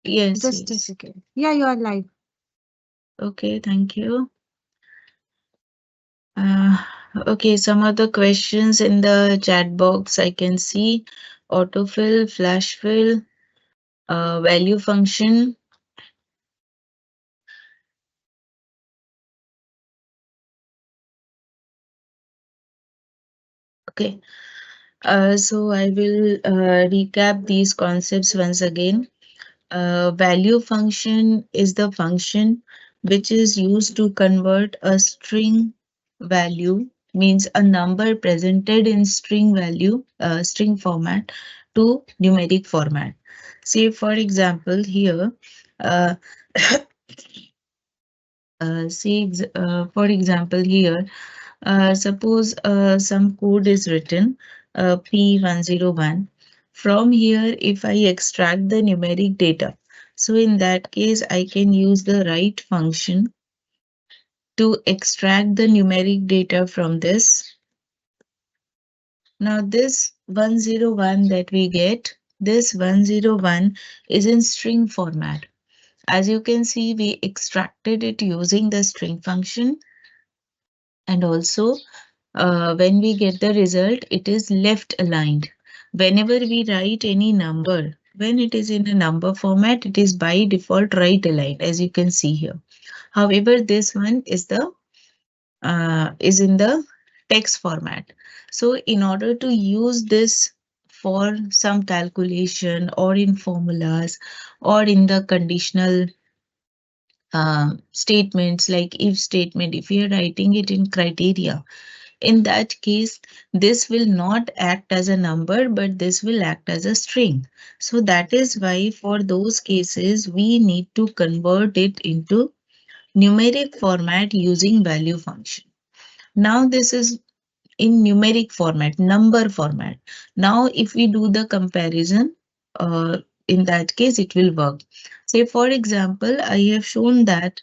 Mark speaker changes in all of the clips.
Speaker 1: Yes,
Speaker 2: Just a
Speaker 1: yes.
Speaker 2: second. Yeah, you are live.
Speaker 1: Okay, thank you. Uh, okay, some other questions in the chat box I can see. Autofill, flash fill, value function. Okay, so I will recap these concepts once again. Value function is the function which is used to convert a string value, means a number presented in string value, string format, to numeric format. Say, for example, here, uh, for example, here, suppose some code is written P101. From here, if I extract the numeric data, so in that case, I can use the write function to extract the numeric data from this. Now, this 101 that we get, this 101 is in string format. As you can see, we extracted it using the string function, and also when we get the result, it is left aligned. Whenever we write any number, when it is in a number format, it is by default right aligned, as you can see here. However, this one is in the text format. So in order to use this for some calculation or in formulas or in the conditional statements like if statement, if we are writing it in criteria, in that case, this will not act as a number, but this will act as a string. So that is why for those cases, we need to convert it into numeric format using value function. Now this is in numeric format, number format. Now if we do the comparison, in that case, it will work. Say for example, I have shown that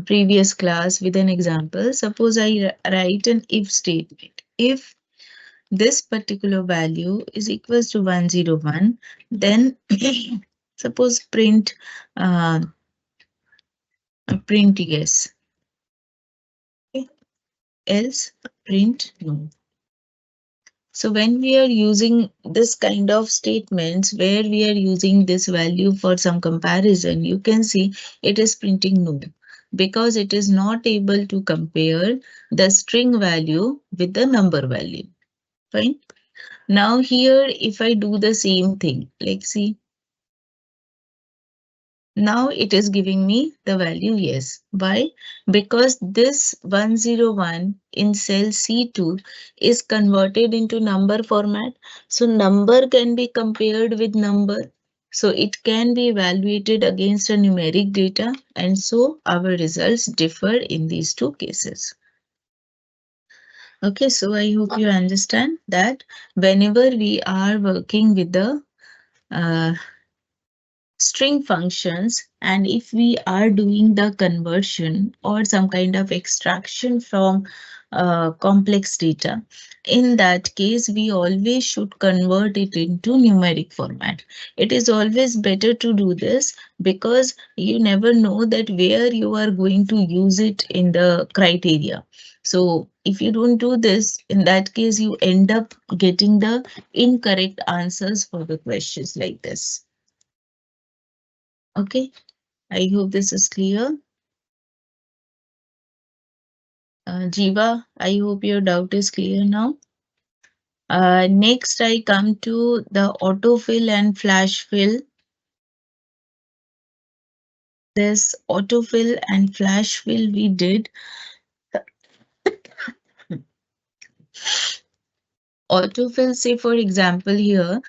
Speaker 1: previous class with an example. Suppose I write an if statement. If this particular value is equals to 101, then suppose uh, print yes, else print no. So when we are using this kind of statements where we are using this value for some comparison, you can see it is printing no because it is not able to compare the string value with the number value. Fine. Now here, if I do the same thing, like see, now it is giving me the value yes. Why? Because this 101 in cell C2 is converted into number format. So number can be compared with number. So it can be evaluated against a numeric data. And so our results differ in these two cases. Okay, so I hope you understand that whenever we are working with the uh, string functions, and if we are doing the conversion or some kind of extraction from complex data, in that case we always should convert it into numeric format. It is always better to do this because you never know that where you are going to use it in the criteria. So if you don't do this, in that case you end up getting the incorrect answers for the questions like this. Okay, I hope this is clear. Jiva, I hope your doubt is clear now. Next, I come to the autofill and flash fill. This autofill and flash fill we did. Autofill, say for example here,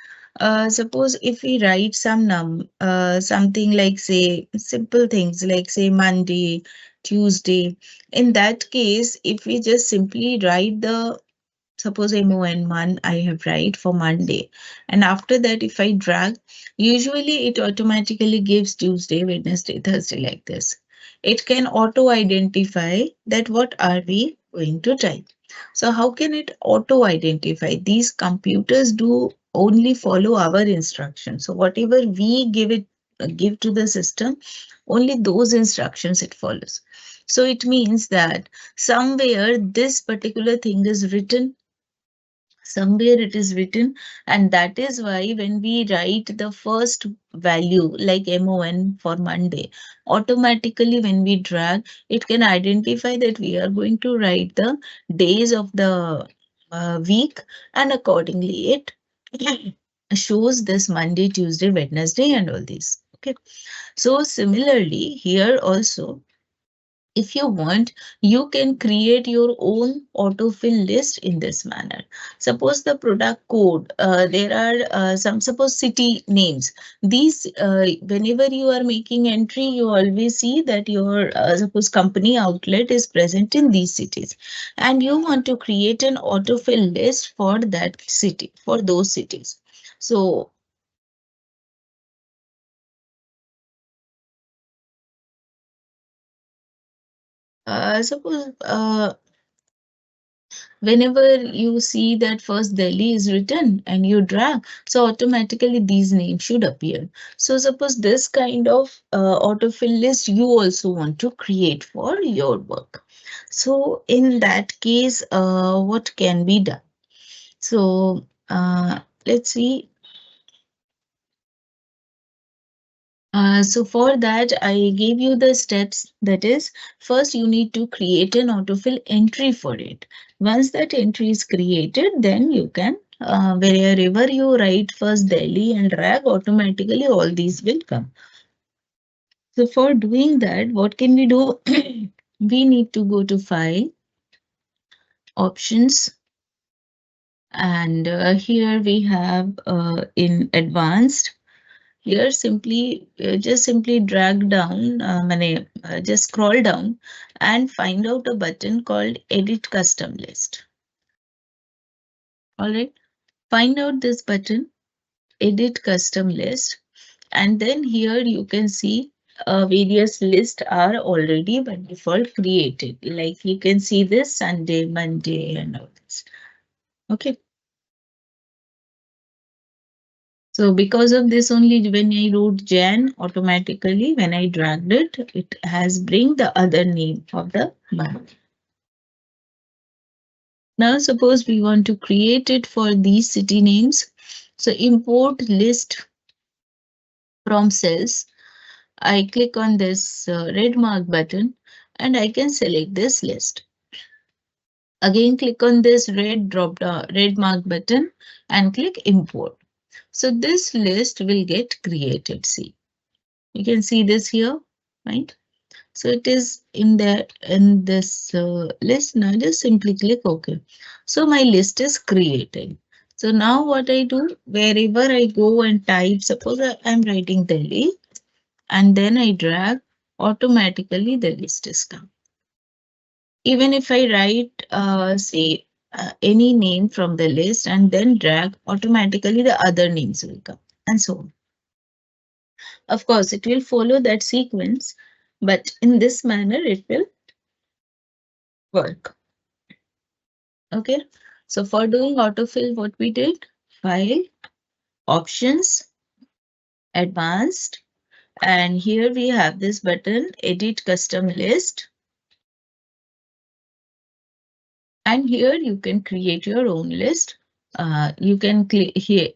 Speaker 1: suppose if we write something like say simple things like say Monday, Tuesday. In that case, if we just simply write the suppose MON1 I have write for Monday. And after that, if I drag, usually it automatically gives Tuesday, Wednesday, Thursday like this. It can auto identify that what are we going to type. So how can it auto identify? These computers do only follow our instructions. So whatever we give to the system, only those instructions it follows. So it means that somewhere this particular thing is written, somewhere it is written, and that is why when we write the first value like mon for Monday, automatically when we drag, it can identify that we are going to write the days of the week, and accordingly it shows this Monday, Tuesday, Wednesday, and all these. Okay. So similarly here also, if you want, you can create your own autofill list in this manner. Suppose the product code, there are some, suppose city names. These, whenever you are making entry, you always see that your, suppose company outlet is present in these cities. And you want to create an autofill list for that city, for those cities. So, suppose whenever you see that first Delhi is written and you drag, so automatically these names should appear. So suppose this kind of autofill list you also want to create for your work. So in that case, what can be done? So let's see. So for that, I gave you the steps. That is, first you need to create an autofill entry for it. Once that entry is created, then you can, wherever you write first Delhi and drag, automatically all these will come. So for doing that, what can we do? We need to go to File, Options, and here we have in Advanced. Here simply just simply drag down, just scroll down and find out a button called Edit Custom List. All right, find out this button, Edit Custom List, and then here you can see various lists are already by default created. Like you can see this Sunday, Monday, and all this. Okay. So because of this only, when I wrote Jan, automatically when I dragged it, it has bring the other name of the month. Now suppose we want to create it for these city names. So import list from cells. I click on this red mark button and I can select this list. Again, click on this red drop down, red mark button and click import. So this list will get created. See, you can see this here, right? So it is in this list. Now just simply click OK. So my list is created. So now what I do, wherever I go and type, suppose I'm writing Delhi and then I drag, automatically the list is come. Even if I write, say, any name from the list and then drag, automatically the other names will come and so on. Of course, it will follow that sequence, but in this manner it will work. Okay, so for doing autofill, what we did, File, Options, Advanced, and here we have this button, Edit Custom List. And here you can create your own list. You can click here,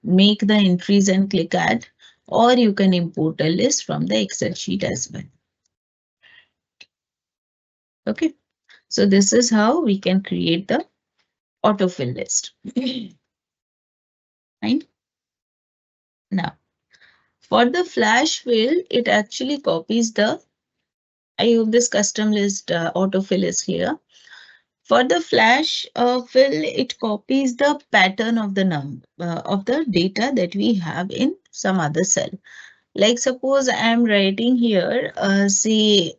Speaker 1: make the entries and click Add, or you can import a list from the Excel sheet as well. Okay, so this is how we can create the autofill list. Right? Now, for the flash fill, it actually copies the, I hope this custom list autofill is here. For the flash fill, it copies the pattern of the number of the data that we have in some other cell. Like suppose I am writing here, say,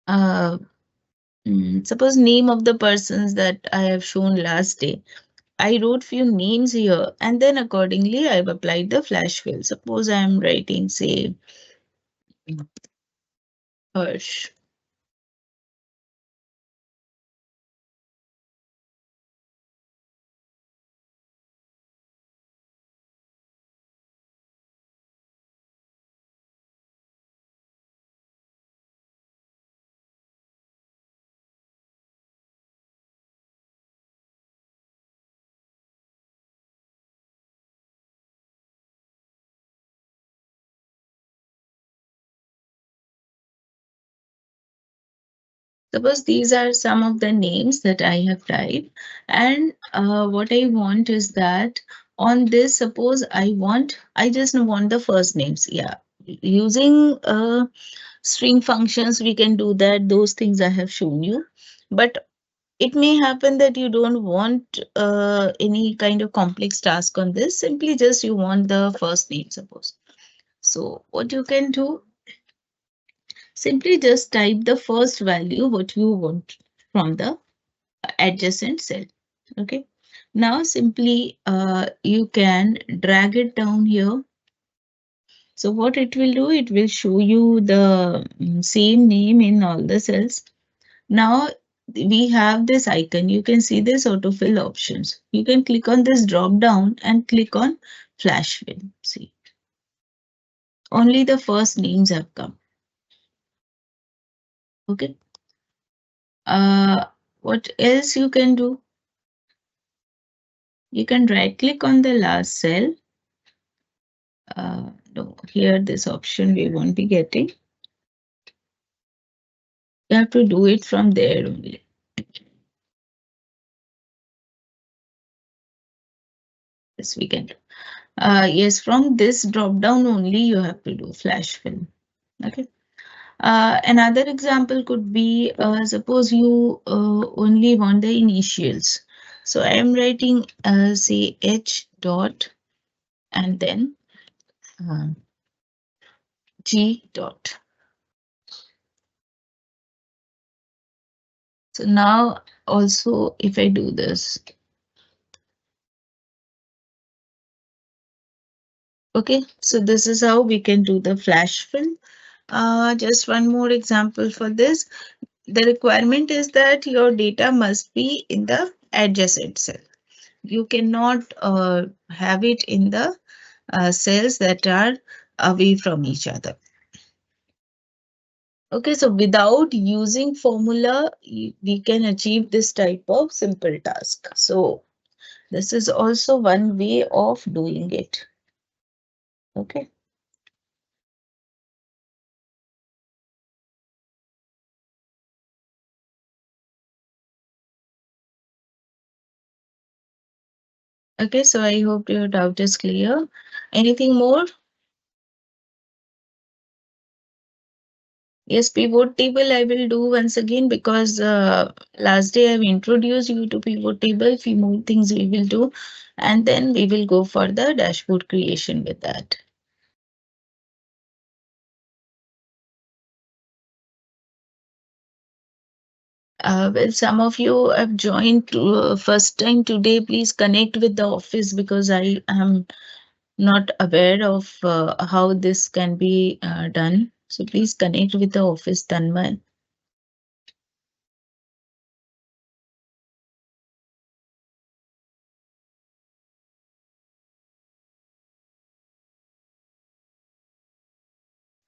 Speaker 1: uh, suppose name of the persons that I have shown last day. I wrote few names here and then accordingly I've applied the flash fill. Suppose I am writing, say, Harsh. Suppose these are some of the names that I have typed, and what I want is that on this, suppose I just want the first names. Yeah, using string functions, we can do that. Those things I have shown you, but it may happen that you don't want any kind of complex task on this. Simply just you want the first name, suppose. So what you can do, simply just type the first value what you want from the adjacent cell. Okay. Now simply you can drag it down here. So what it will do, it will show you the same name in all the cells. Now we have this icon. You can see this autofill options. You can click on this drop down and click on flash fill. See, only the first names have come. Okay. Uh, what else you can do? You can right click on the last cell. No, here this option we won't be getting. You have to do it from there only. Yes, we can. Yes, from this drop down only you have to do flash fill. Okay. Another example could be suppose you only want the initials. So I am writing say H dot and then uh, G dot. So now also if I do this, okay, so this is how we can do the flash fill. Just one more example for this. The requirement is that your data must be in the adjacent cell. You cannot have it in the cells that are away from each other. Okay, so without using formula, we can achieve this type of simple task. So this is also one way of doing it. Okay. Okay, so I hope your doubt is clear. Anything more? Yes, pivot table I will do once again because last day I've introduced you to pivot table. Few more things we will do, and then we will go for the dashboard creation with that. Well, some of you have joined to, first time today. Please connect with the office because I am not aware of how this can be done. So please connect with the office, Tanman.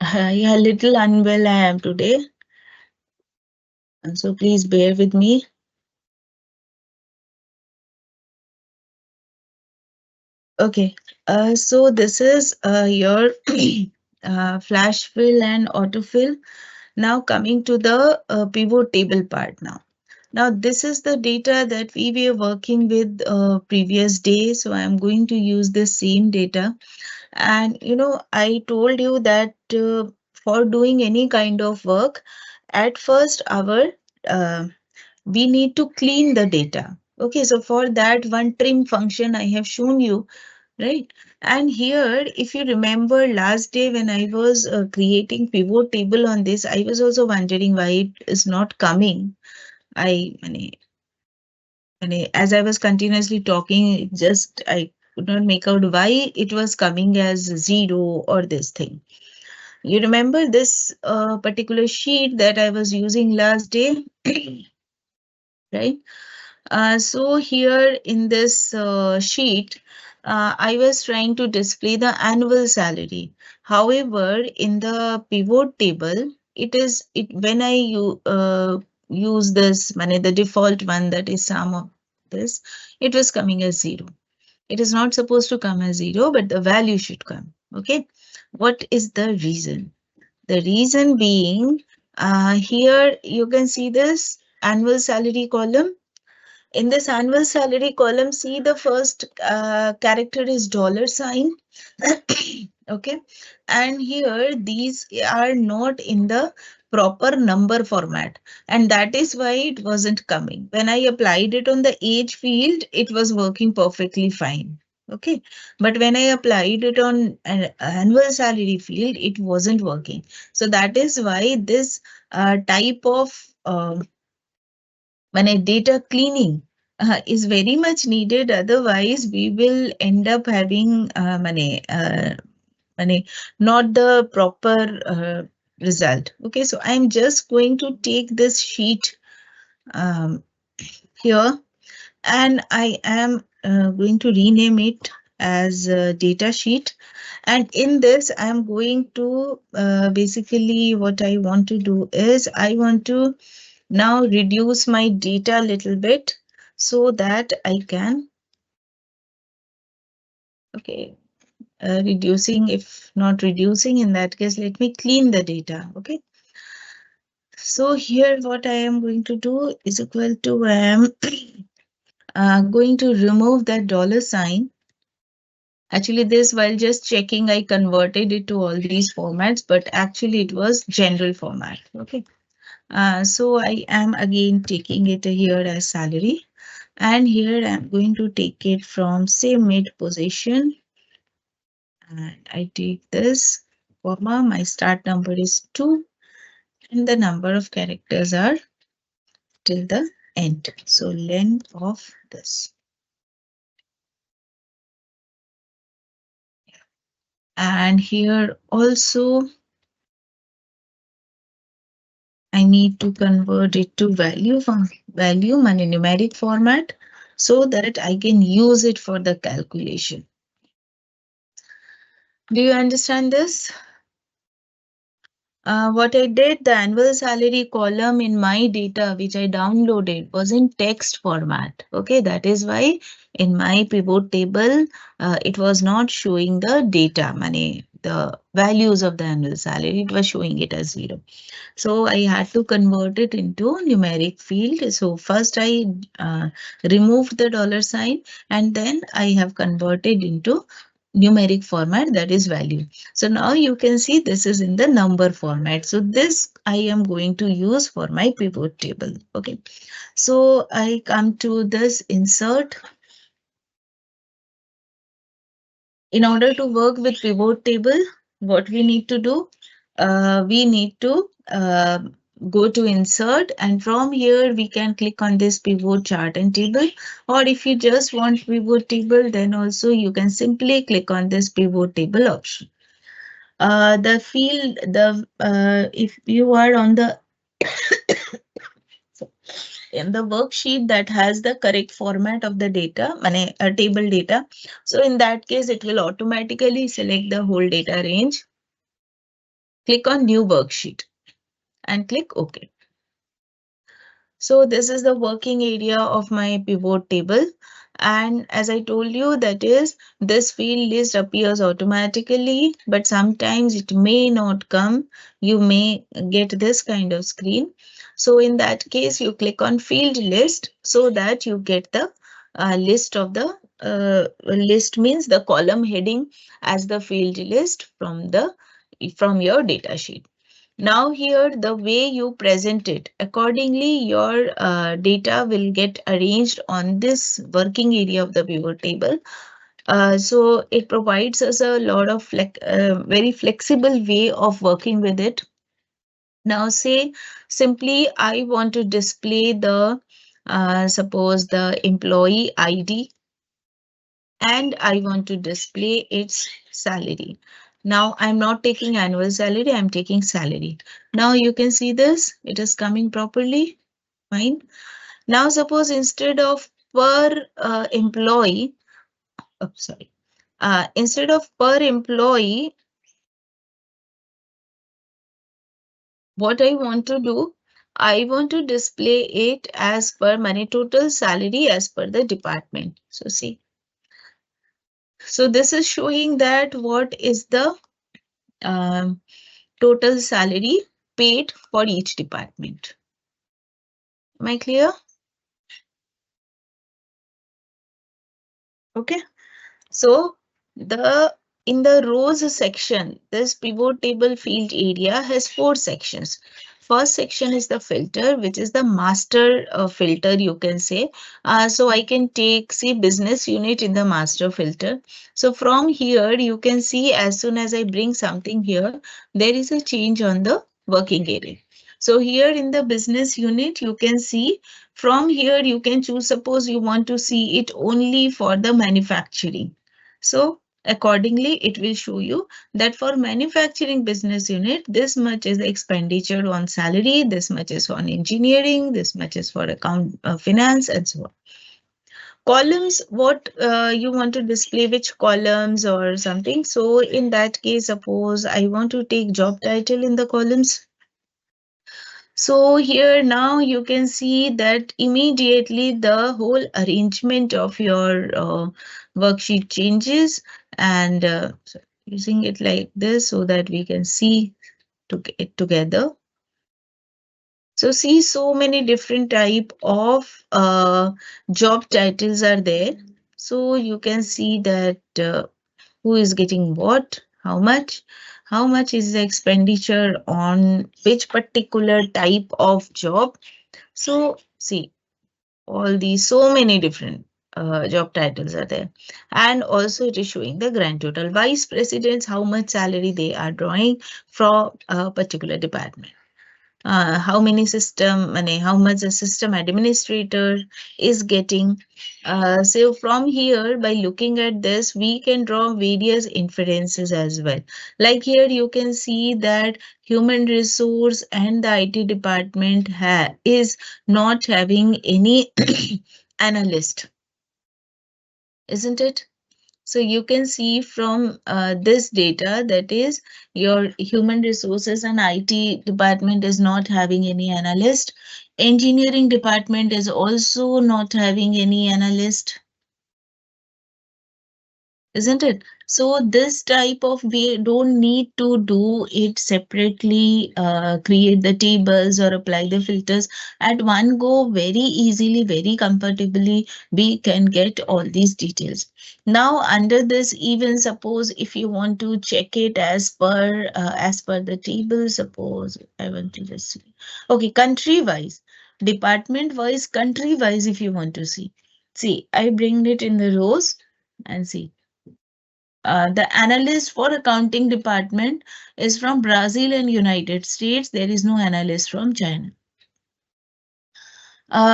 Speaker 1: Yeah, little unwell I am today, and so please bear with me. Okay, so this is your flash fill and autofill. Now coming to the pivot table part now. Now this is the data that we were working with previous day. So I am going to use the same data. And I told you that for doing any kind of work, at first uh, we need to clean the data. Okay, so for that one trim function I have shown you, right? And here, if you remember last day when I was creating pivot table on this, I was also wondering why it is not coming. As I was continuously talking, I could not make out why it was coming as 0 or this thing. You remember this particular sheet that I was using last day, right? So here in this sheet, I was trying to display the annual salary. However, in the pivot table, when use this money, the default one that is sum of this, it was coming as 0. It is not supposed to come as 0, but the value should come. Okay. What is the reason? The reason being Here you can see this annual salary column. In this annual salary column, see the first character is dollar sign. Okay. And here these are not in the proper number format. And that is why it wasn't coming. When I applied it on the age field, it was working perfectly fine. Okay. But when I applied it on an annual salary field, it wasn't working. So that is why this type of when a data cleaning is very much needed. Otherwise, we will end up having money, not the proper result. Okay, so I'm just going to take this sheet um, here, and I am going to rename it as a data sheet. And in this, I'm going to basically what I want to do is I want to now reduce my data a little bit so that I can, okay, reducing, if not reducing, in that case, let me clean the data. Okay. So here what I am going to do is equal to, I am going to remove that dollar sign. Actually, this while just checking, I converted it to all these formats, but actually it was general format. Okay. So I am again taking it here as salary. And here I'm going to take it from say mid position. And I take this, comma, my start number is 2, and the number of characters are till the end. So length of this. And here also I need to convert it to value from value money numeric format so that I can use it for the calculation. Do you understand this? What I did, the annual salary column in my data, which I downloaded, was in text format. Okay, that is why in my pivot table, it was not showing the data, money, the values of the annual salary. It was showing it as 0. So I had to convert it into numeric field. So first I removed the dollar sign, and then I have converted into numeric format, that is value. So now you can see this is in the number format. So this I am going to use for my pivot table. Okay. So I come to this insert. In order to work with pivot table, what we need to do, we need to go to insert, and from here we can click on this pivot chart and table. Or if you just want pivot table, then also you can simply click on this pivot table option. The field, if you are on the in the worksheet that has the correct format of the data, table data. So in that case, it will automatically select the whole data range. Click on new worksheet and click OK. So this is the working area of my pivot table. And as I told you, that is, this field list appears automatically, but sometimes it may not come. You may get this kind of screen. So in that case, you click on field list so that you get the list of the list, means the column heading as the field list from your data sheet. Now here, the way you present it, accordingly your data will get arranged on this working area of the pivot table. So it provides us a lot of very flexible way of working with it. Now say simply I want to display the suppose the employee ID, and I want to display its salary. Now I'm not taking annual salary, I'm taking salary. Now you can see this, it is coming properly. Fine. Now suppose instead of per employee, oh, sorry, instead of per employee, what I want to do, I want to display it as per money total salary as per the department. So see, so this is showing that what is the um, total salary paid for each department. Am I clear? Okay. So the in the rows section, this pivot table field area has four sections. First section is the filter, which is the master filter, you can say. So I can take, see, business unit in the master filter. So from here, you can see as soon as I bring something here, there is a change on the working area. So here in the business unit, you can see from here, you can choose, suppose you want to see it only for the manufacturing. So accordingly, it will show you that for manufacturing business unit, this much is the expenditure on salary, this much is on engineering, this much is for account finance, and so on. Columns, what you want to display, which columns or something. So in that case, suppose I want to take job title in the columns. So here now you can see that immediately the whole arrangement of your worksheet changes, and so using it like this so that we can see it together. So see, so many different type of job titles are there. So you can see that who is getting what, how much is the expenditure on which particular type of job. So see, all these so many different job titles are there, and also it is showing the grand total. Vice presidents, how much salary they are drawing from a particular department. How many system money, how much a system administrator is getting. So from here, by looking at this, we can draw various inferences as well. Like here, you can see that human resource and the IT department is not having any analyst, isn't it? So you can see from this data, that is your human resources and IT department is not having any analyst. Engineering department is also not having any analyst, isn't it? So this type of, we don't need to do it separately, create the tables or apply the filters at one go. Very easily, very comfortably, we can get all these details. Now under this, even suppose if you want to check it as per the table, suppose I want to just see. Okay, country wise, department wise, country wise, if you want to see. See, I bring it in the rows and see. The analyst for accounting department is from Brazil and United States. There is no analyst from China.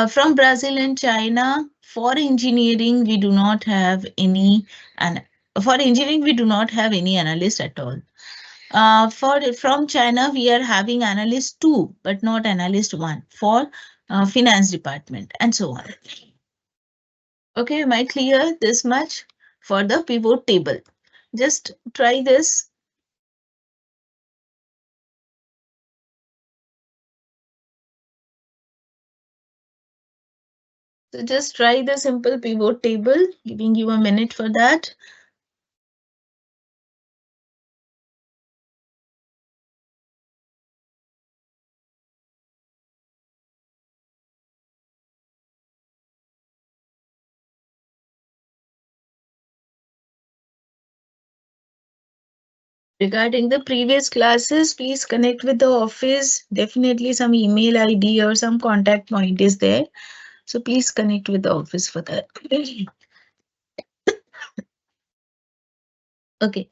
Speaker 1: From Brazil and China, for engineering, we do not have any, and for engineering, we do not have any analyst at all. For from China, we are having analyst two, but not analyst one for finance department and so on. Okay, am I clear this much for the pivot table? Just try this. So just try the simple pivot table, giving you a minute for that. Regarding the previous classes, please connect with the office. Definitely some email ID or some contact point is there. So please connect with the office for that. Okay.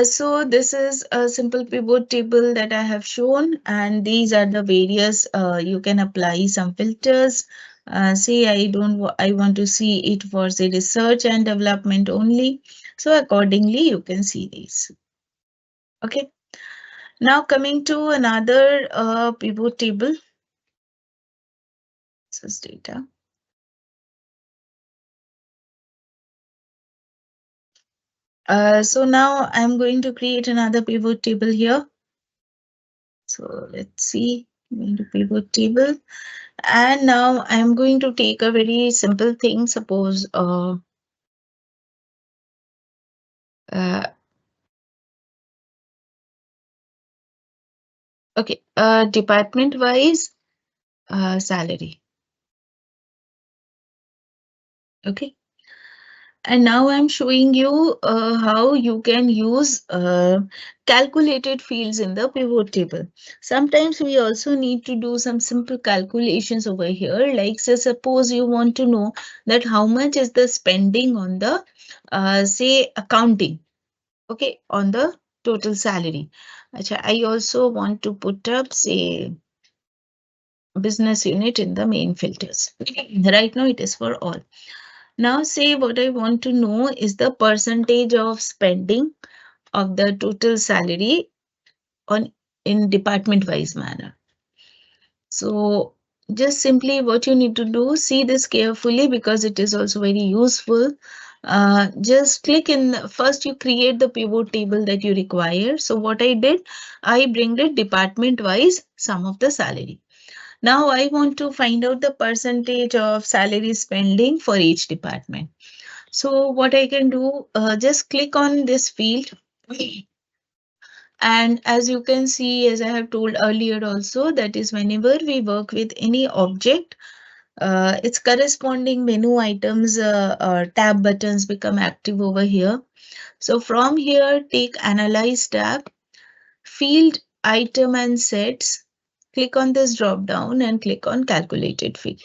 Speaker 1: So this is a simple pivot table that I have shown, and these are the various, you can apply some filters. Say I want to see it for say research and development only. So accordingly, you can see these. Okay. Now coming to another pivot table. This is data. So now I'm going to create another pivot table here. So let's see, I'm going to pivot table. And now I'm going to take a very simple thing. Suppose uh, okay, department wise salary. Okay. And now I'm showing you how you can use calculated fields in the pivot table. Sometimes we also need to do some simple calculations over here. Like, say, suppose you want to know that how much is the spending on the, say, accounting, okay, on the total salary. Acha, I also want to put up, say, business unit in the main filters. Right now it is for all. Now, say what I want to know is the percentage of spending of the total salary on in department wise manner. So just simply what you need to do, see this carefully because it is also very useful. Just click in, first you create the pivot table that you require. So what I did, I bring it department wise sum of the salary. Now I want to find out the percentage of salary spending for each department. So what I can do, just click on this field. And as you can see, as I have told earlier also, that is whenever we work with any object, its corresponding menu items or tab buttons become active over here. So from here, take Analyze tab, Field, Item and Sets. Click on this drop down and click on Calculated Field.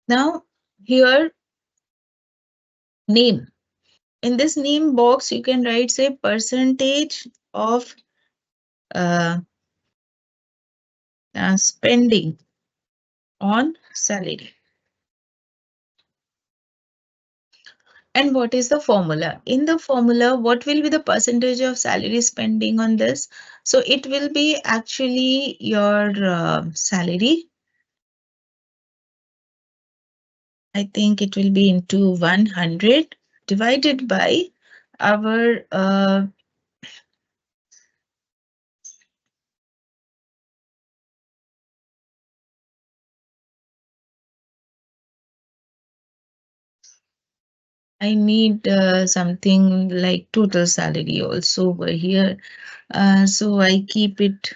Speaker 1: Now, here, name. In this name box, you can write, say, percentage of uh, spending on salary. And what is the formula? In the formula, what will be the percentage of salary spending on this? So it will be actually your salary. I think it will be into 100 divided by our I need something like total salary also over here. So I keep it,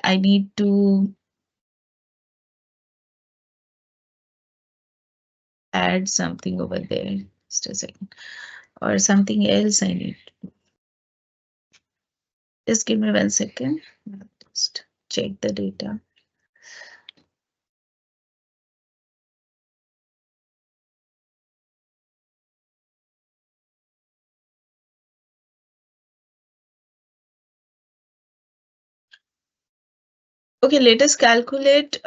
Speaker 1: I need to add something over there. Just a second. Or something else I need. Just give me 1 second. Just check the data. Okay, let us calculate.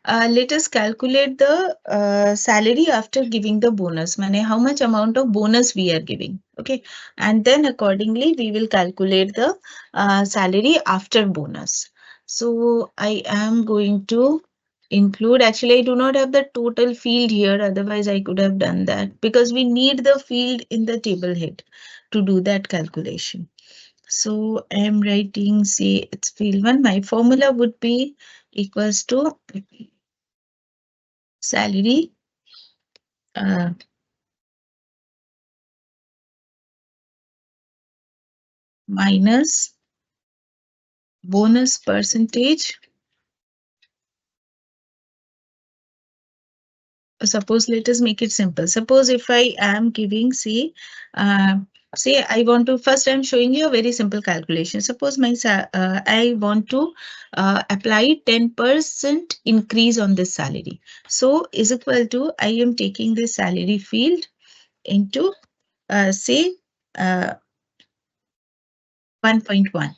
Speaker 1: Let us calculate the salary after giving the bonus. Mane how much amount of bonus we are giving. Okay, and then accordingly we will calculate the salary after bonus. So I am going to include. Actually, I do not have the total field here. Otherwise, I could have done that because we need the field in the table head to do that calculation. So I am writing, say it's field 1. My formula would be equals to salary uh, minus bonus percentage. Suppose let us make it simple. Suppose if I am giving, uh, say I want to, first I'm showing you a very simple calculation. Suppose I want to apply 10% increase on this salary. So is equal to, I am taking this salary field into, say, 1.1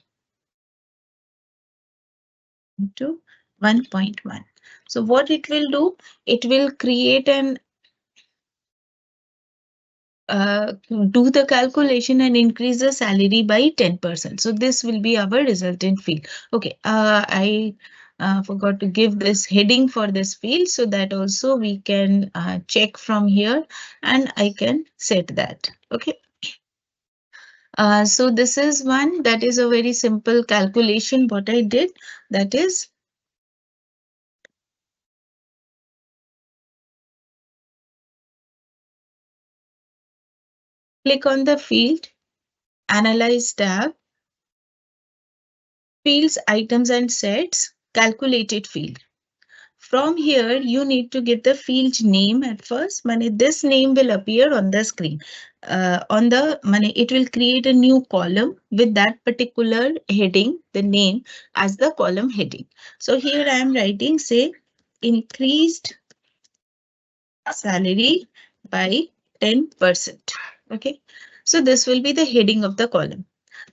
Speaker 1: into 1.1. So what it will do, it will create an do the calculation and increase the salary by 10%. So this will be our resultant field. Okay, I forgot to give this heading for this field so that also we can check from here and I can set that. Okay. So this is one that is a very simple calculation. What I did, that is Click on the field, analyze tab, fields, items and sets, calculated field. From here, you need to give the field name at first. This name will appear on the screen. On the it will create a new column with that particular heading, the name as the column heading. So here I am writing, say, increased salary by 10%. Okay. So this will be the heading of the column.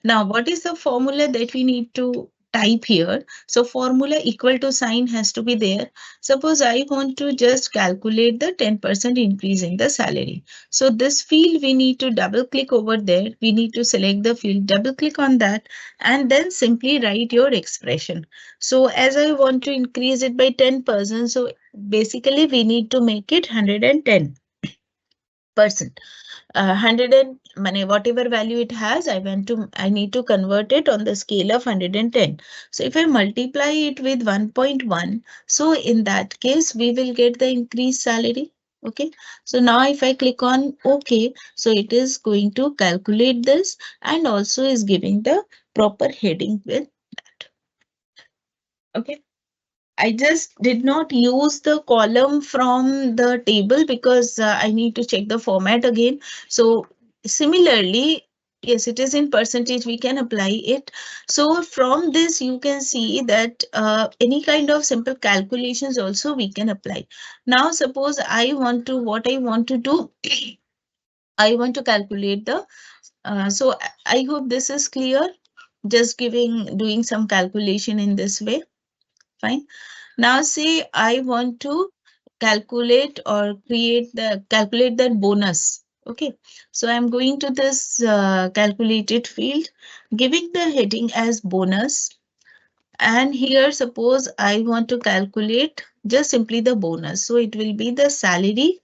Speaker 1: Now, what is the formula that we need to type here? So formula equal to sign has to be there. Suppose I want to just calculate the 10% increase in the salary. So this field we need to double click over there. We need to select the field, double click on that, and then simply write your expression. So as I want to increase it by 10%, so basically we need to make it 110%. 100 and whatever value it has, I need to convert it on the scale of 110. So if I multiply it with 1.1, so in that case we will get the increased salary. Okay, so now if I click on OK, so it is going to calculate this and also is giving the proper heading with that. Okay. I just did not use the column from the table because I need to check the format again. So similarly, yes, it is in percentage, we can apply it. So from this, you can see that any kind of simple calculations also we can apply. Now, suppose what I want to do, I want to calculate the, so I hope this is clear. Just doing some calculation in this way. Fine. Now say I want to calculate that bonus. Okay. So I'm going to this calculated field, giving the heading as bonus. And here suppose I want to calculate just simply the bonus. So it will be the salary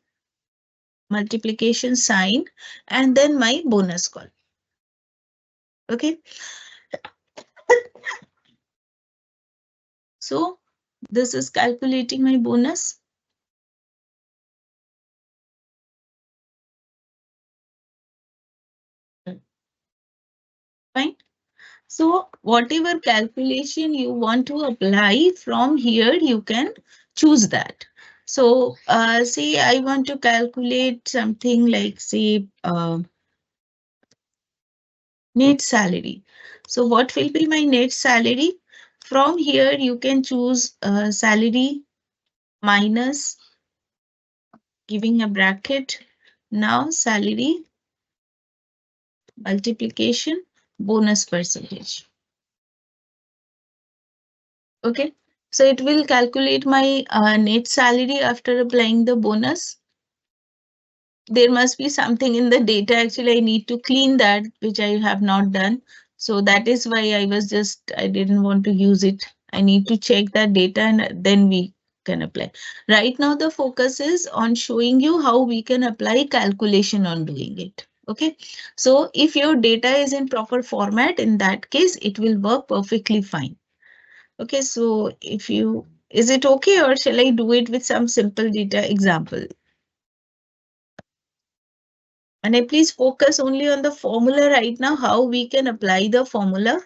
Speaker 1: multiplication sign and then my bonus column. Okay. So this is calculating my bonus. Fine. So whatever calculation you want to apply from here, you can choose that. So say I want to calculate something like say net salary. So what will be my net salary? From here you can choose salary minus giving a bracket. Now salary multiplication bonus percentage. Okay. So it will calculate my net salary after applying the bonus. There must be something in the data. Actually, I need to clean that, which I have not done. So that is why I didn't want to use it. I need to check that data and then we can apply. Right now, the focus is on showing you how we can apply calculation on doing it. Okay. So if your data is in proper format, in that case, it will work perfectly fine. Okay, so is it okay or shall I do it with some simple data example? And I please focus only on the formula right now, how we can apply the formula.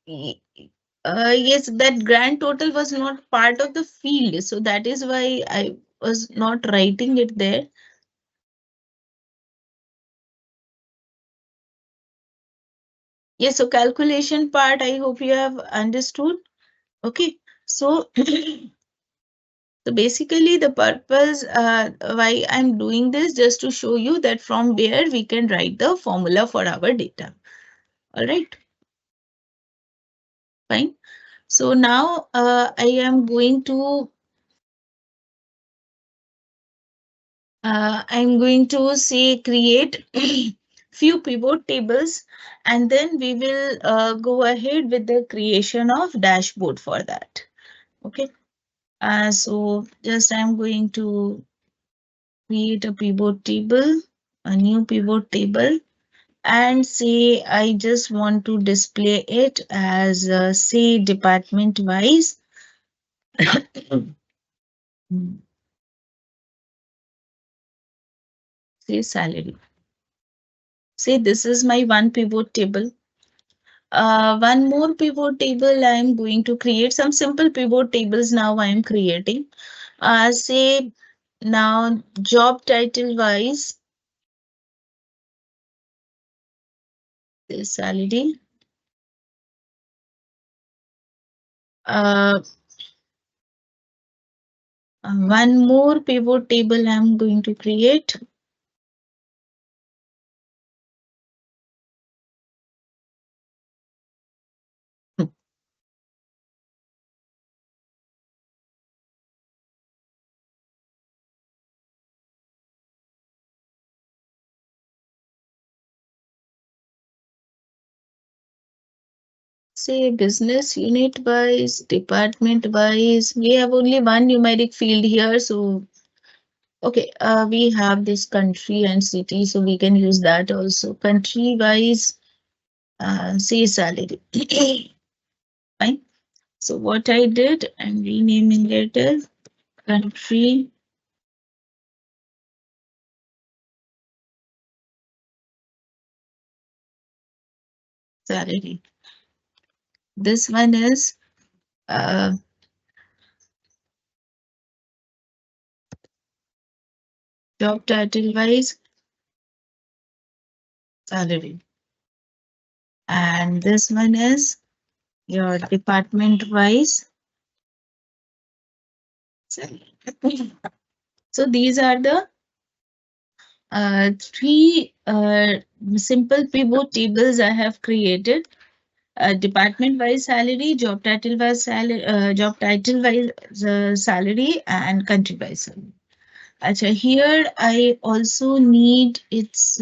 Speaker 1: Yes, that grand total was not part of the field, so that is why I was not writing it there. Yes, so calculation part, I hope you have understood. Okay, so so basically the purpose why I'm doing this just to show you that from where we can write the formula for our data. All right, fine. So now I am going to say create few pivot tables and then we will go ahead with the creation of dashboard for that. Okay. So just I'm going to create a pivot table, a new pivot table, and say I just want to display it as say department wise. Hmm. Say salary. Say this is my one pivot table. One more pivot table I am going to create. Some simple pivot tables now I am creating. Say now job title wise, this salary. Uh, One more pivot table I'm going to create. Say business unit wise, department wise. We have only one numeric field here. So, okay, we have this country and city, so we can use that also. Country wise, say salary. Fine. So, what I did, I'm renaming it as country salary. This one is uh, job title wise salary. And this one is your department wise salary. So these are the three simple pivot tables I have created. Department wise salary, job title wise salary, and country wise salary. Acha, here I also need its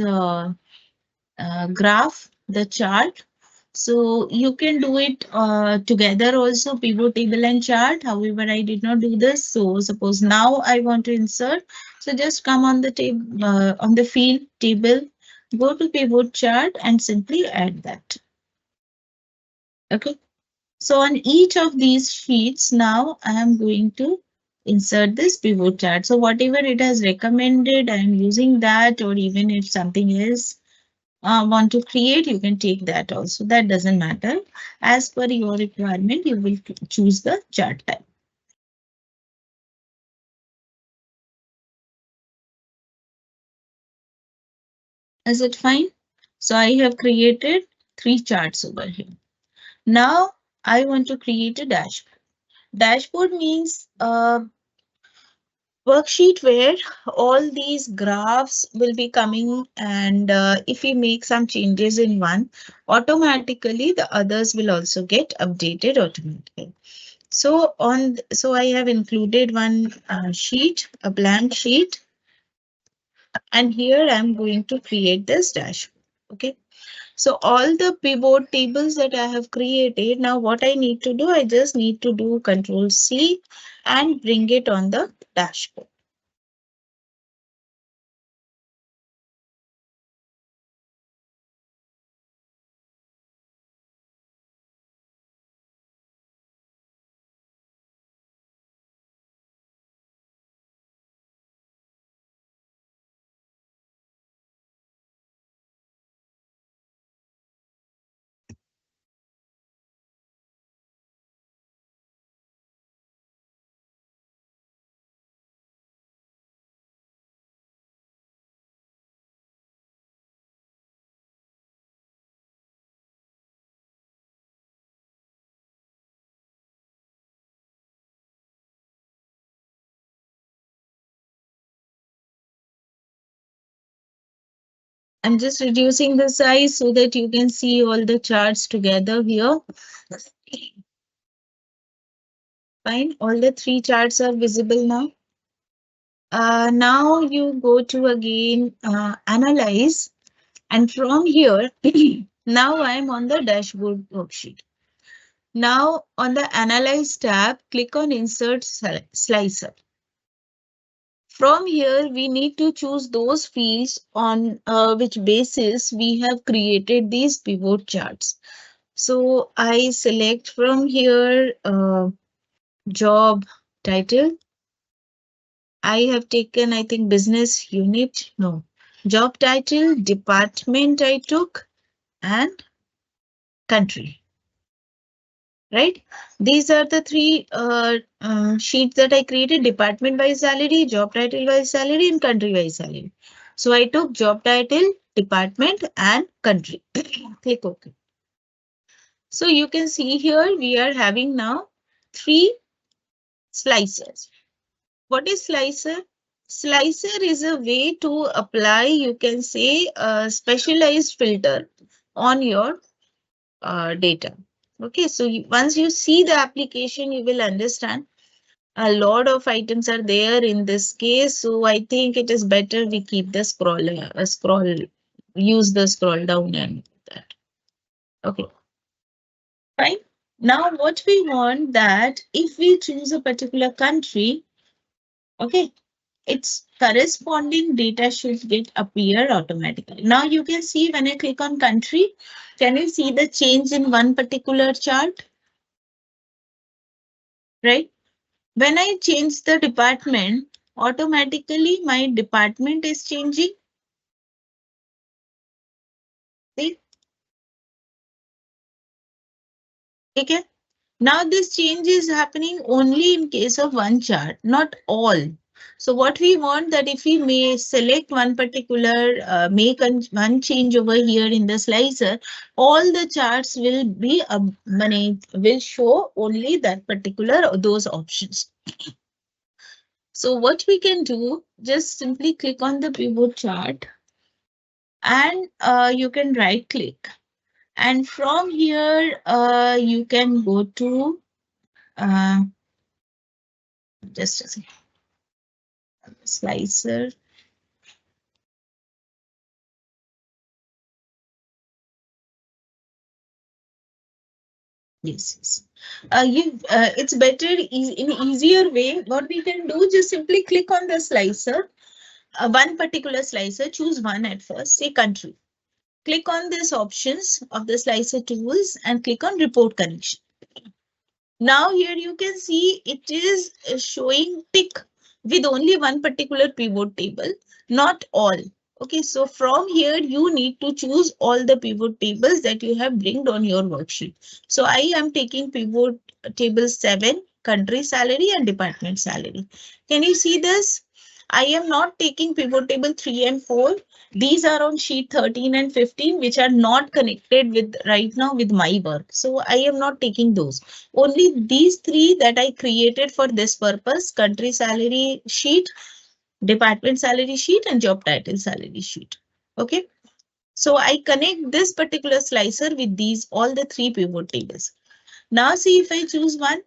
Speaker 1: graph, the chart. So you can do it together also, pivot table and chart. However, I did not do this. So suppose now I want to insert. So just come on the table, on the field table, go to pivot chart and simply add that. Okay. So on each of these sheets, now I am going to insert this pivot chart. So whatever it has recommended, I am using that, or even if something else want to create, you can take that also. That doesn't matter. As per your requirement, you will choose the chart type. Is it fine? So I have created three charts over here. Now I want to create a dashboard. Dashboard means a worksheet where all these graphs will be coming, and if we make some changes in one, automatically the others will also get updated automatically. So I have included one sheet, a blank sheet, and here I'm going to create this dashboard. Okay. So all the pivot tables that I have created, now what I need to do, I just need to do Control C and bring it on the dashboard. I'm just reducing the size so that you can see all the charts together here. Fine, all the three charts are visible now. Now you go to again analyze, and from here, now I'm on the dashboard worksheet. Now on the analyze tab, click on insert slicer. From here, we need to choose those fields on which basis we have created these pivot charts. So I select from here Job title. I have taken, I think, business unit. No. Job title, department I took, and country. Right? These are the three sheets that I created: department wise salary, job title wise salary, and country wise salary. So I took job title, department, and country. Click OK. So you can see here we are having now three slicers. What is slicer? Slicer is a way to apply, you can say, a specialized filter on your data. Okay, so once you see the application, you will understand a lot of items are there in this case. So I think it is better we keep the use the scroll down and that. Okay, fine. Now what we want that if we choose a particular country, okay, its corresponding data should get appear automatically. Now you can see when I click on country, can you see the change in one particular chart, right? When I change the department, automatically my department is changing. See? Okay. Now this change is happening only in case of one chart, not all. So what we want that if we may select one particular, one change over here in the slicer, all the charts will be, will show only that particular, those options. So what we can do, just simply click on the pivot chart and you can right click. And from here, you can go to, uh, just a second. Slicer. Yes, yes. It's better in easier way. What we can do, just simply click on the slicer, one particular slicer, choose one at first, say country. Click on these options of the slicer tools and click on report connection. Now here you can see it is showing tick with only one particular pivot table, not all. Okay, so from here you need to choose all the pivot tables that you have bringed on your worksheet. So I am taking pivot table 7, country salary and department salary. Can you see this? I am not taking pivot table 3 and 4. These are on sheet 13 and 15, which are not connected with right now with my work. So I am not taking those. Only these three that I created for this purpose: country salary sheet, department salary sheet, and job title salary sheet. Okay. So I connect this particular slicer with these, all the three pivot tables. Now see if I choose one.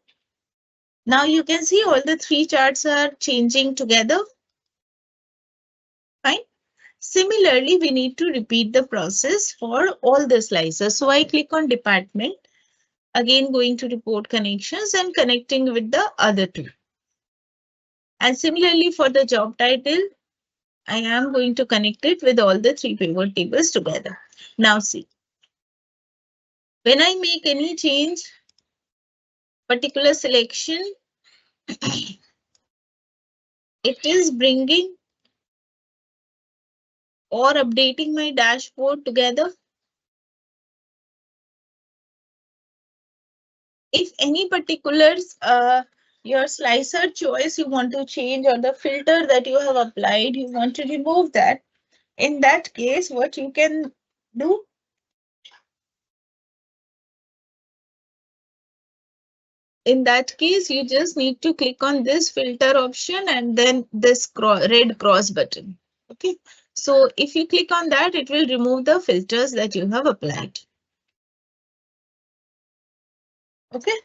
Speaker 1: Now you can see all the three charts are changing together. Fine. Similarly, we need to repeat the process for all the slicers. So I click on department, again going to report connections and connecting with the other two. And similarly for the job title, I am going to connect it with all the three pivot tables together. Now see, when I make any change, particular selection, it is bringing or updating my dashboard together. If any particulars, your slicer choice you want to change or the filter that you have applied, you want to remove that. In that case, what you can do, in that case, you just need to click on this filter option and then this red cross button. Okay. So if you click on that, it will remove the filters that you have applied. Okay.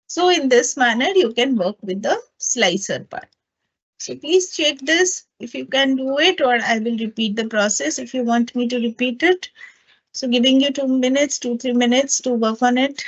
Speaker 1: So in this manner, you can work with the slicer part. So please check this if you can do it, or I will repeat the process if you want me to repeat it. So giving you 2 minutes, 3 minutes to work on it.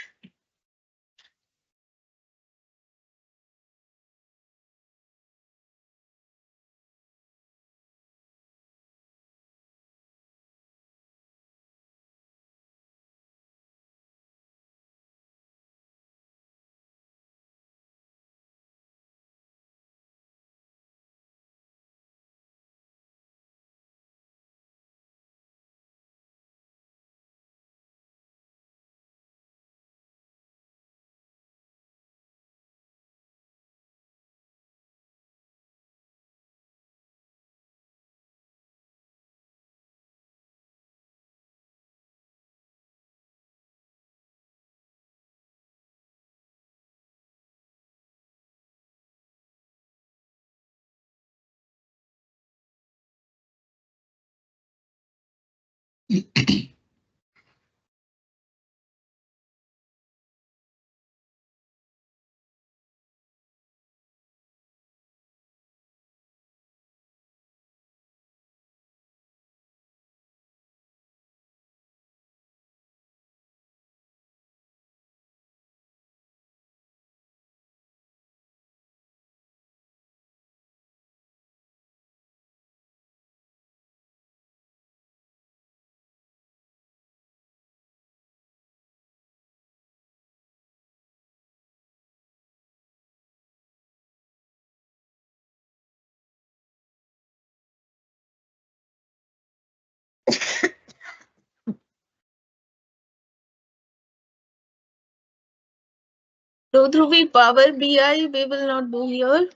Speaker 1: So Dhruvi, Power BI, we will not do here.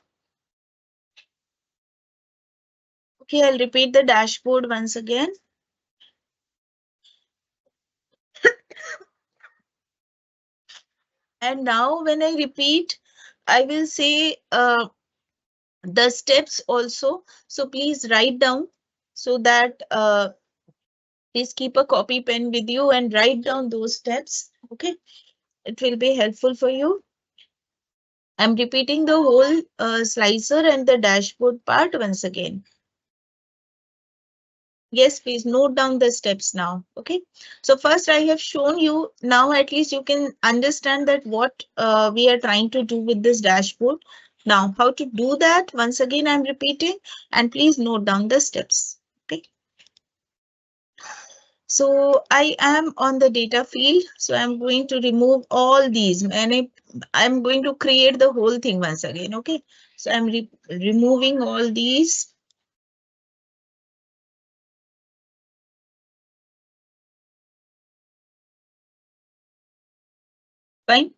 Speaker 1: Okay, I'll repeat the dashboard once again. And now when I repeat, I will say the steps also. So please write down so that please keep a copy pen with you and write down those steps. Okay, it will be helpful for you. I'm repeating the whole slicer and the dashboard part once again. Yes, please note down the steps now. Okay. So first I have shown you, now at least you can understand that what we are trying to do with this dashboard. Now how to do that, once again I'm repeating, and please note down the steps. Okay. So I am on the data field. So I'm going to remove all these and I'm going to create the whole thing once again. Okay. So I'm removing all these. Fine.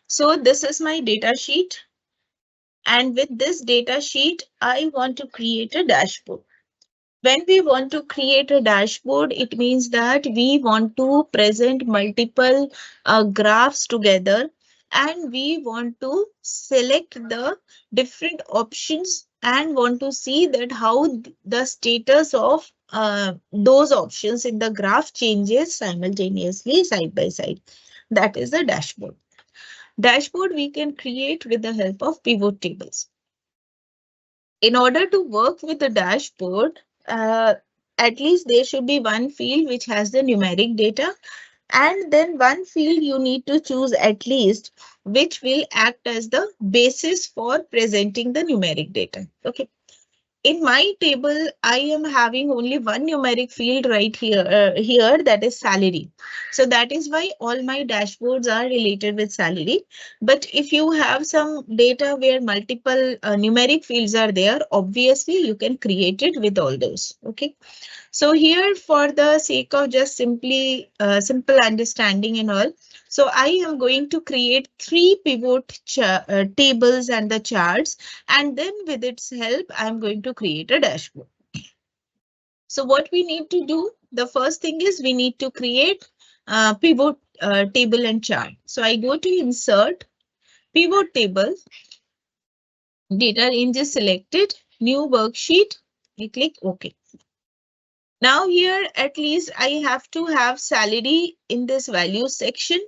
Speaker 1: So this is my data sheet. And with this data sheet, I want to create a dashboard. When we want to create a dashboard, it means that we want to present multiple graphs together and we want to select the different options and want to see that how the status of those options in the graph changes simultaneously side by side. That is the dashboard. Dashboard we can create with the help of pivot tables. In order to work with the dashboard, at least there should be one field which has the numeric data, and then one field you need to choose at least which will act as the basis for presenting the numeric data. Okay. In my table, I am having only one numeric field right here that is salary. So that is why all my dashboards are related with salary. But if you have some data where multiple numeric fields are there, obviously you can create it with all those. Okay. So here, for the sake of just simple understanding and all, so I am going to create three pivot tables and the charts, and then with its help, I'm going to create a dashboard. So what we need to do, the first thing is we need to create pivot table and chart. So I go to insert pivot table, data range is selected, new worksheet, I click OK. Now here, at least I have to have salary in this value section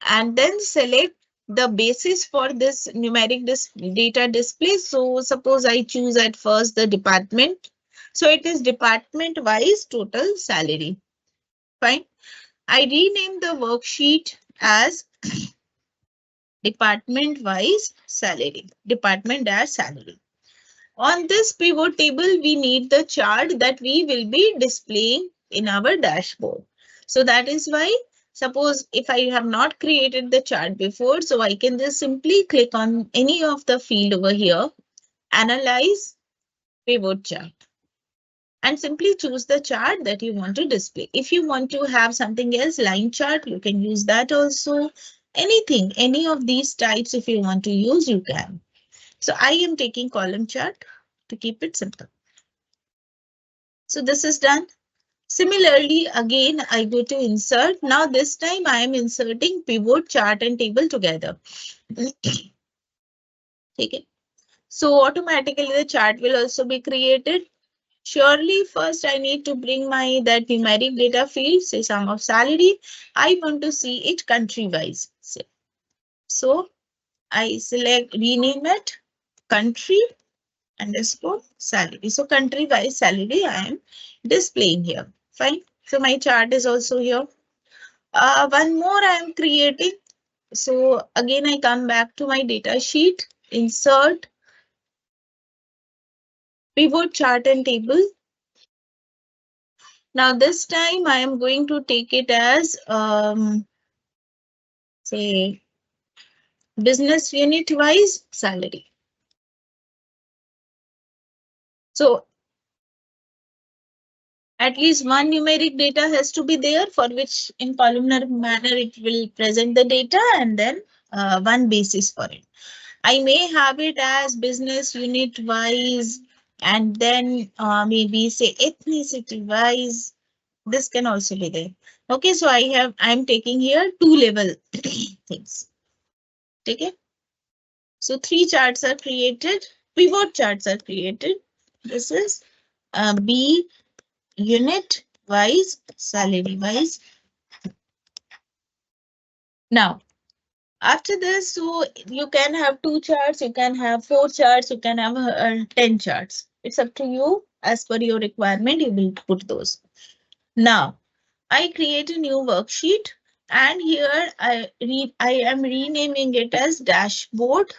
Speaker 1: and then select the basis for this numeric data display. So suppose I choose at first the department. So it is department wise total salary. Fine. I rename the worksheet as department wise salary, department dash salary. On this pivot table, we need the chart that we will be displaying in our dashboard. So that is why, suppose if I have not created the chart before, so I can just simply click on any of the field over here, analyze pivot chart, and simply choose the chart that you want to display. If you want to have something else, line chart, you can use that also. Anything, any of these types, if you want to use, you can. So I am taking column chart to keep it simple. So this is done. Similarly, again, I go to insert. Now this time I am inserting pivot, chart and table together. Okay. So automatically the chart will also be created. Surely first I need to bring my that numeric data field, say sum of salary. I want to see it country wise. So I select rename it country underscore salary. So country wise salary I am displaying here. Fine. So my chart is also here. One more I am creating. So again I come back to my data sheet, insert pivot chart and table. Now this time I am going to take it as say business unit wise salary. So at least one numeric data has to be there, for which in columnar manner it will present the data, and then one basis for it. I may have it as business unit wise and then maybe say ethnicity wise. This can also be there. Okay, so I'm taking here two level things. Okay. So three charts are created, pivot charts are created. This is B unit wise, salary wise. Now, after this, so you can have two charts, you can have four charts, you can have 10 charts. It's up to you. As per your requirement, you will put those. Now, I create a new worksheet and here I am renaming it as dashboard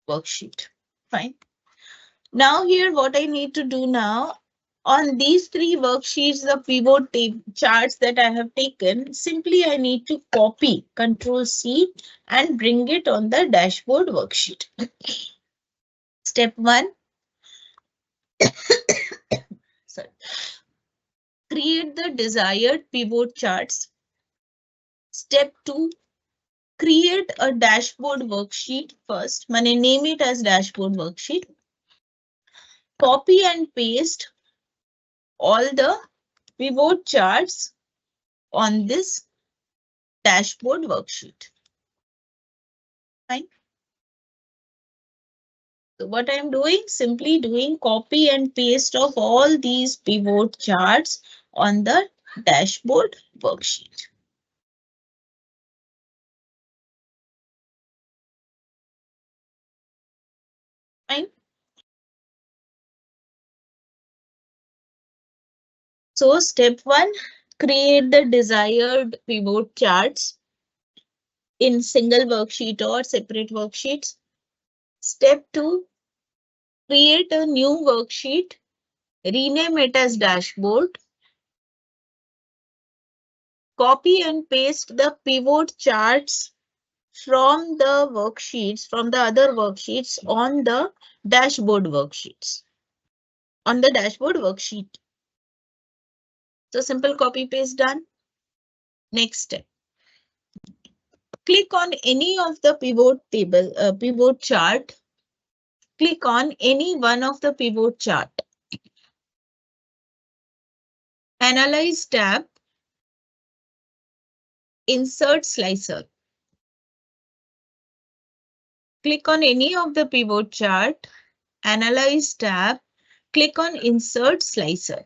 Speaker 1: worksheet. Fine. Now here what I need to do now, on these three worksheets, the pivot charts that I have taken, simply I need to copy Control C and bring it on the dashboard worksheet. Step 1, sorry, create the desired pivot charts. Step 2, create a dashboard worksheet first. Name it as dashboard worksheet. Copy and paste all the pivot charts on this dashboard worksheet. Fine. So what I'm doing, simply doing copy and paste of all these pivot charts on the dashboard worksheet. Fine. So step 1, create the desired pivot charts in single worksheet or separate worksheets. Step 2, create a new worksheet, rename it as dashboard. Copy and paste the pivot charts from the worksheets, from the other worksheets on the dashboard worksheets, on the dashboard worksheet. So simple copy paste done. Next step. Click on any of the pivot table, pivot chart. Click on any one of the pivot chart. Analyze tab. Insert slicer. Click on any of the pivot chart. Analyze tab. Click on insert slicer.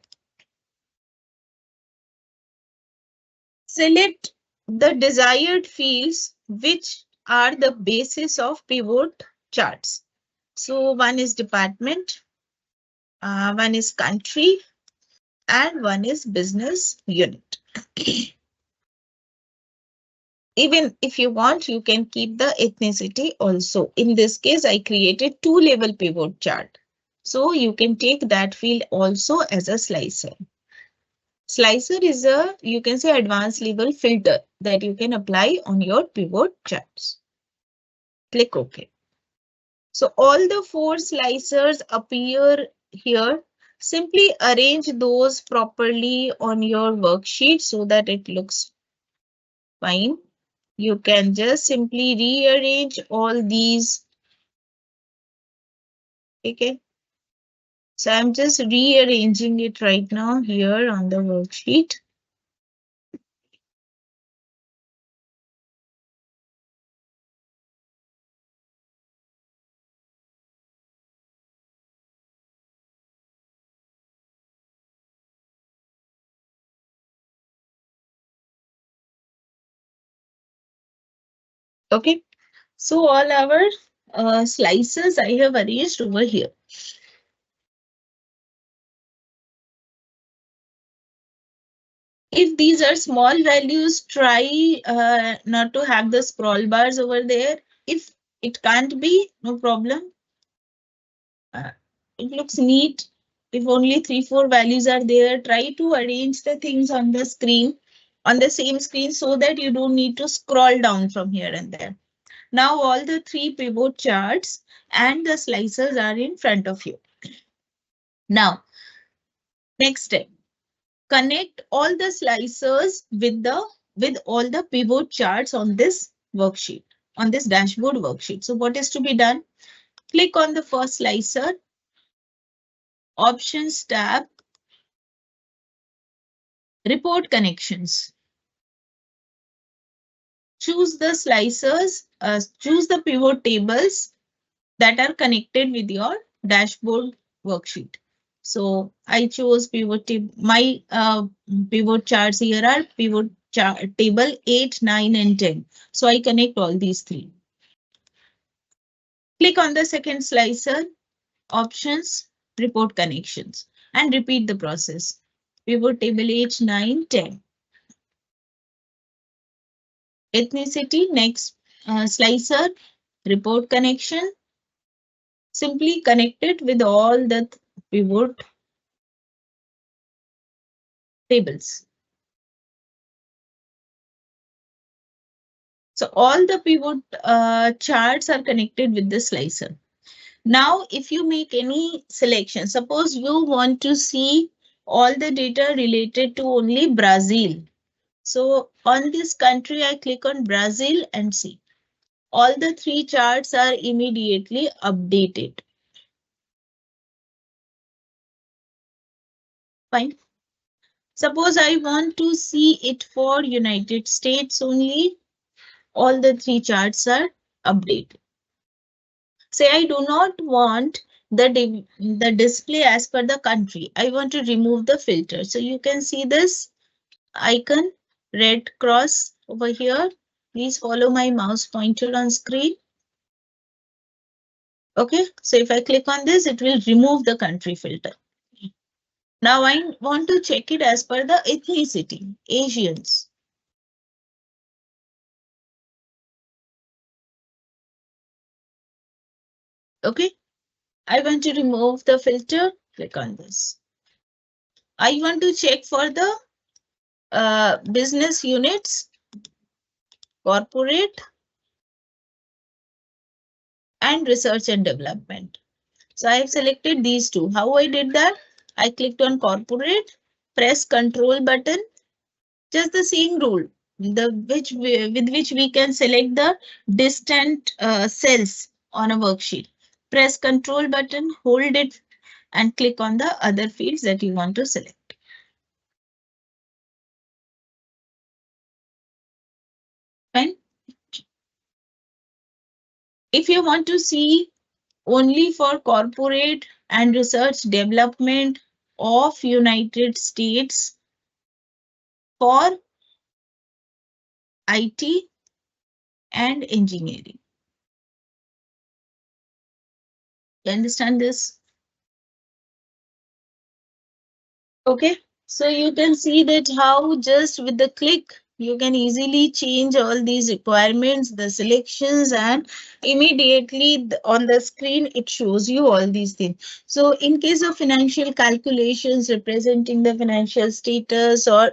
Speaker 1: Select the desired fields which are the basis of pivot charts. So one is department, one is country, and one is business unit. Even if you want, you can keep the ethnicity also. In this case, I created two level pivot chart. So you can take that field also as a slicer. Slicer is a, you can say, advanced level filter that you can apply on your pivot charts. Click OK. So all the four slicers appear here. Simply arrange those properly on your worksheet so that it looks fine. You can just simply rearrange all these. Okay. So I'm just rearranging it right now here on the worksheet. Okay, so all our slices I have arranged over here. If these are small values, try not to have the scroll bars over there. If it can't be, no problem. Uh, it looks neat. If only 3, 4 values are there, try to arrange the things on the screen, on the same screen, so that you don't need to scroll down from here and there. Now all the 3 pivot charts and the slicers are in front of you. Now, next step, connect all the slicers with all the pivot charts on this worksheet, on this dashboard worksheet. So what is to be done? Click on the first slicer, Options tab, Report Connections. Choose the slicers, choose the pivot tables that are connected with your dashboard worksheet. So I chose pivot table. My pivot charts here are pivot chart table 8, 9, and 10. So I connect all these 3. Click on the second slicer, Options, Report Connections, and repeat the process. Pivot table 8, 9, 10. Ethnicity, next slicer, Report Connection. Simply connect it with all the pivot tables. So all the pivot charts are connected with the slicer. Now, if you make any selection, suppose you want to see all the data related to only Brazil. So on this country, I click on Brazil and see. All the 3 charts are immediately updated. Fine. Suppose I want to see it for United States only. All the 3 charts are updated. Say I do not want the display as per the country. I want to remove the filter. So you can see this icon, red cross over here. Please follow my mouse pointer on screen. Okay, so if I click on this, it will remove the country filter. Now I want to check it as per the ethnicity, Asians. Okay, I want to remove the filter, click on this. I want to check for the business units, corporate, and research and development. So I have selected these 2. How I did that? I clicked on corporate, press Control button, just the same rule, with which we can select the distant cells on a worksheet. Press Control button, hold it, and click on the other fields that you want to select. Fine. If you want to see only for corporate and research development of United States for IT and engineering. You understand this? Okay, so you can see that how just with the click, you can easily change all these requirements, the selections, and immediately on the screen, it shows you all these things. So in case of financial calculations representing the financial status or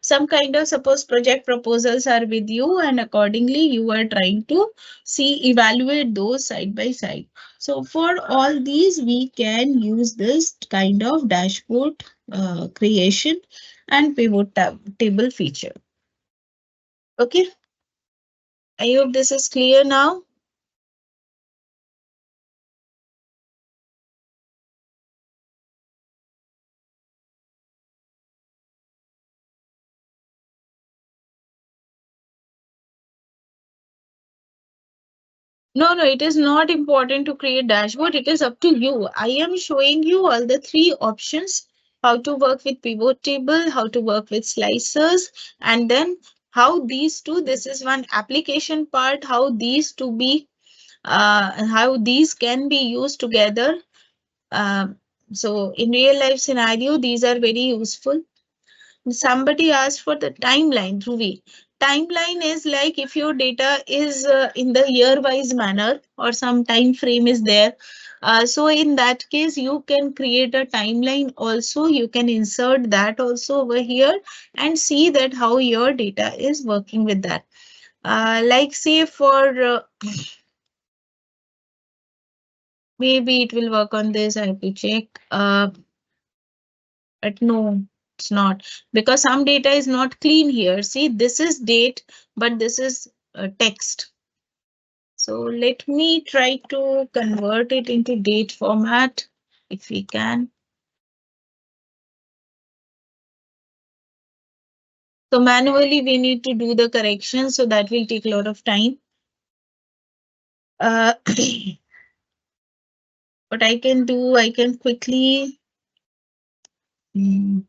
Speaker 1: some kind of suppose project proposals are with you and accordingly you are trying to see, evaluate those side by side. So for all these, we can use this kind of dashboard creation and pivot table feature. Okay, I hope this is clear now. No, no, it is not important to create dashboard. It is up to you. I am showing you all the 3 options, how to work with pivot table, how to work with slicers, and then how these two, this is one application part, how these to be, how these can be used together. Um, so in real life scenario, these are very useful. Somebody asked for the timeline, Dhruvi. Timeline is like if your data is in the year wise manner or some time frame is there. So in that case, you can create a timeline also. You can insert that also over here and see that how your data is working with that. Like say for maybe it will work on this. I have to check. But no, it's not, because some data is not clean here. See, this is date, but this is text. So let me try to convert it into date format if we can. So manually we need to do the correction, so that will take a lot of time. Uh, what I can do, I can quickly mm,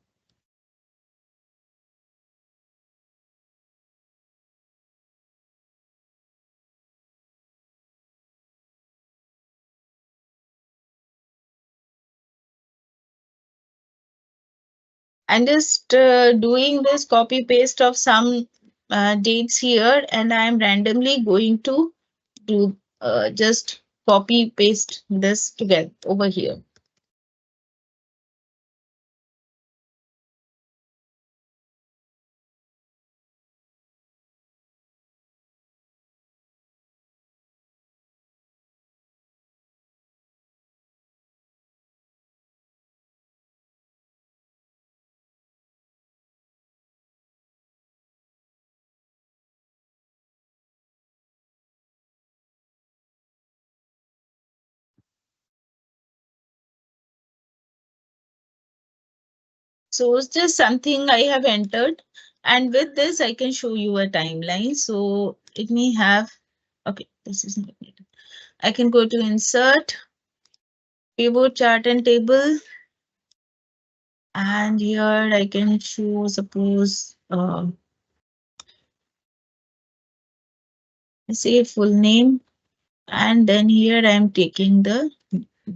Speaker 1: I'm just doing this copy paste of some dates here, and I'm randomly going to do just copy paste this together over here. So it's just something I have entered, and with this I can show you a timeline. So it may have, okay, this is not it. I can go to insert, pivot chart and table, and here I can show suppose say full name, and then here I am taking the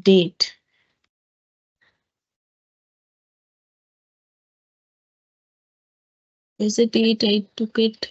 Speaker 1: date. Is the date I took it?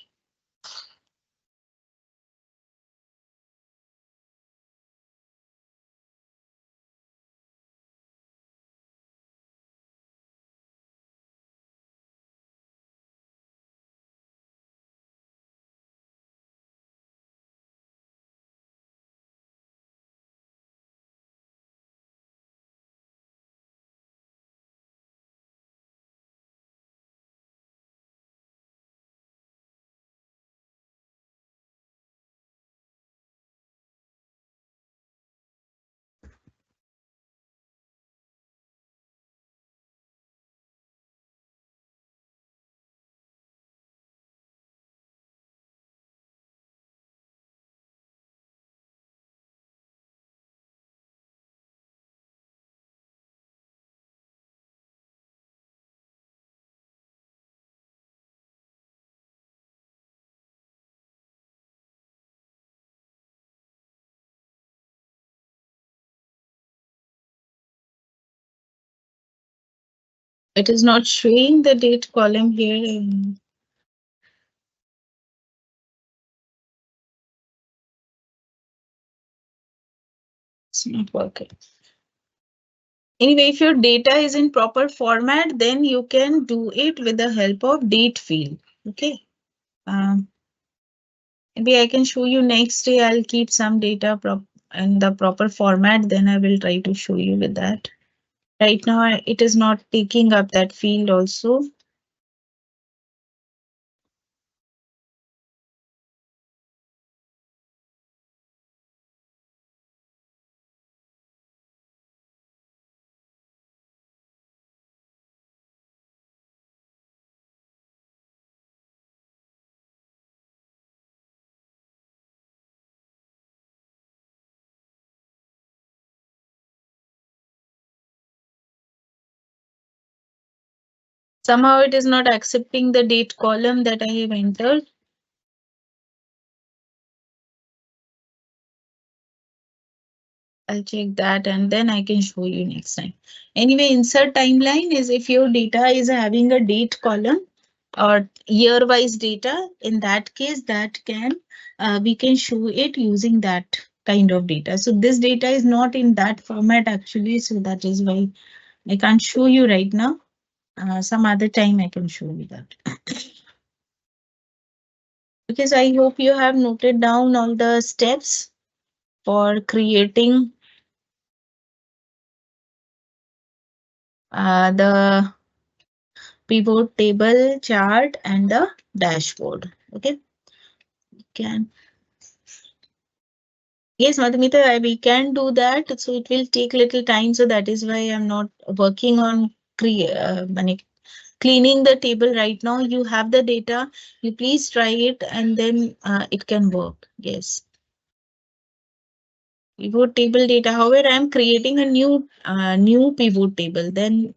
Speaker 1: It is not showing the date column here. It's not working. Anyway, if your data is in proper format, then you can do it with the help of date field. Okay. Um, Maybe I can show you next day. I'll keep some data in the proper format. Then I will try to show you with that. Right now, it is not taking up that field also. Somehow it is not accepting the date column that I have entered. I'll check that and then I can show you next time. Anyway, insert timeline is if your data is having a date column or year-wise data. In that case, that can we can show it using that kind of data. So this data is not in that format actually, so that is why I can't show you right now. Some other time I can show you that. Because I hope you have noted down all the steps for creating the pivot table chart and the dashboard. Okay, can yes, Madhumita, we can do that. So it will take little time. So that is why I'm not working on cleaning the table right now. You have the data. You please try it and then it can work. Yes. Pivot table data. However, I'm creating a new pivot table. Then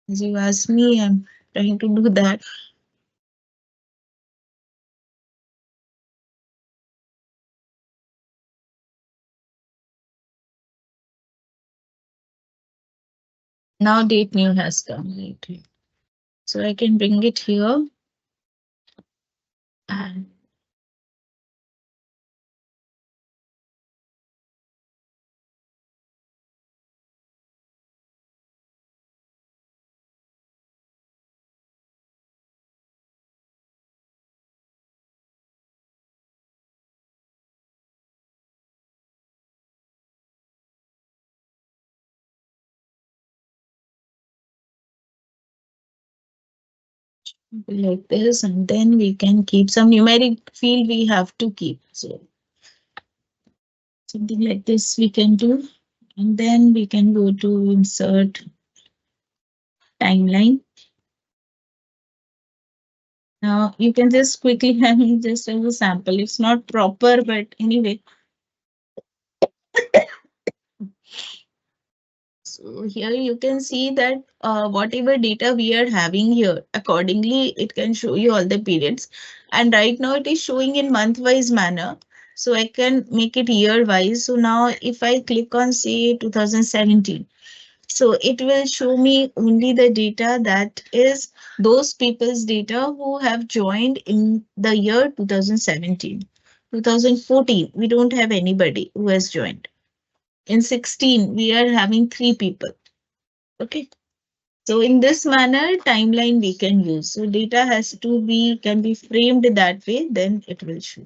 Speaker 1: as you asked me, I'm trying to do that. Now date new has come. Right. So I can bring it here. And like this, and then we can keep some numeric field we have to keep. So something like this we can do, and then we can go to insert timeline. Now you can just quickly have just as a sample. It's not proper, but anyway. So here you can see that whatever data we are having here, accordingly, it can show you all the periods. And right now it is showing in month-wise manner. So I can make it year-wise. So now if I click on say 2017, so it will show me only the data that is those people's data who have joined in the year 2017. 2014, we don't have anybody who has joined. In 16, we are having 3 people. Okay. So in this manner, timeline we can use. So data has to be, can be framed that way, then it will show.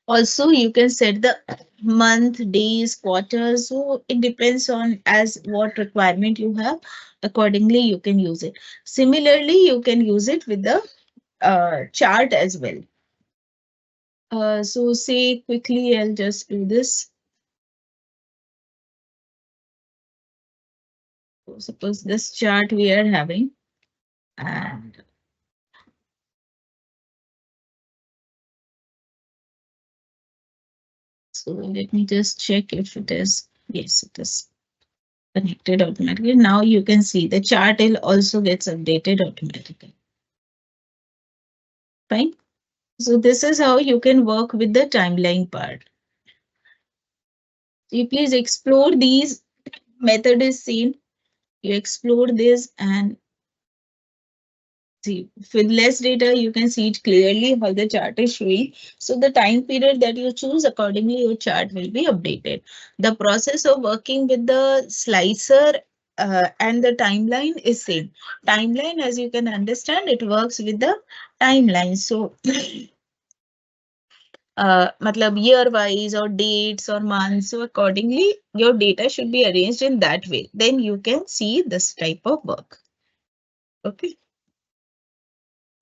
Speaker 1: Also, you can set the month, days, quarters. So it depends on as what requirement you have. Accordingly, you can use it. Similarly, you can use it with the chart as well. So say quickly, I'll just do this. So suppose this chart we are having, and so let me just check if it is. Yes, it is connected automatically. Now you can see the chart will also gets updated automatically. Fine. So this is how you can work with the timeline part. You please explore these. Method is same. You explore this and see with less data, you can see it clearly how the chart is showing. So the time period that you choose accordingly, your chart will be updated. The process of working with the slicer and the timeline is same. Timeline, as you can understand, it works with the timeline. So matlab year wise or dates or months. So accordingly, your data should be arranged in that way. Then you can see this type of work. Okay.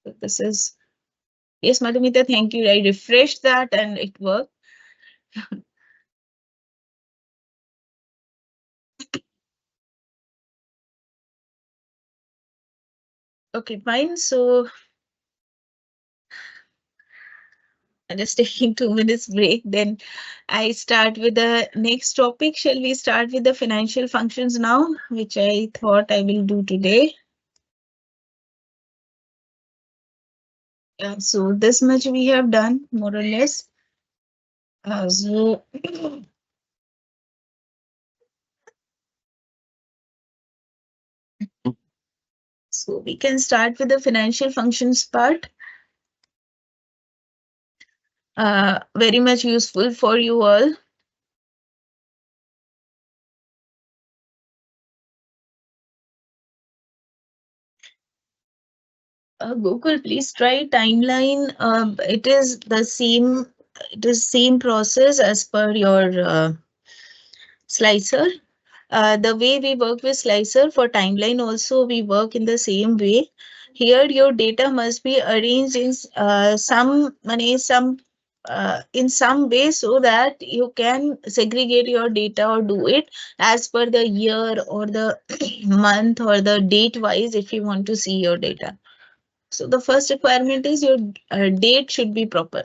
Speaker 1: So this is, yes, Madhumita, thank you. I refreshed that and it worked. Okay, fine. So I'm just taking 2 minutes break. Then I start with the next topic. Shall we start with the financial functions now, which I thought I will do today? So this much we have done more or less. So so we can start with the financial functions part. Very much useful for you all. Google, please try timeline. It is the same. It is same process as per your slicer. The way we work with slicer for timeline also we work in the same way. Here your data must be arranged in in some way so that you can segregate your data or do it as per the year or the month or the date wise if you want to see your data. So the first requirement is your date should be proper.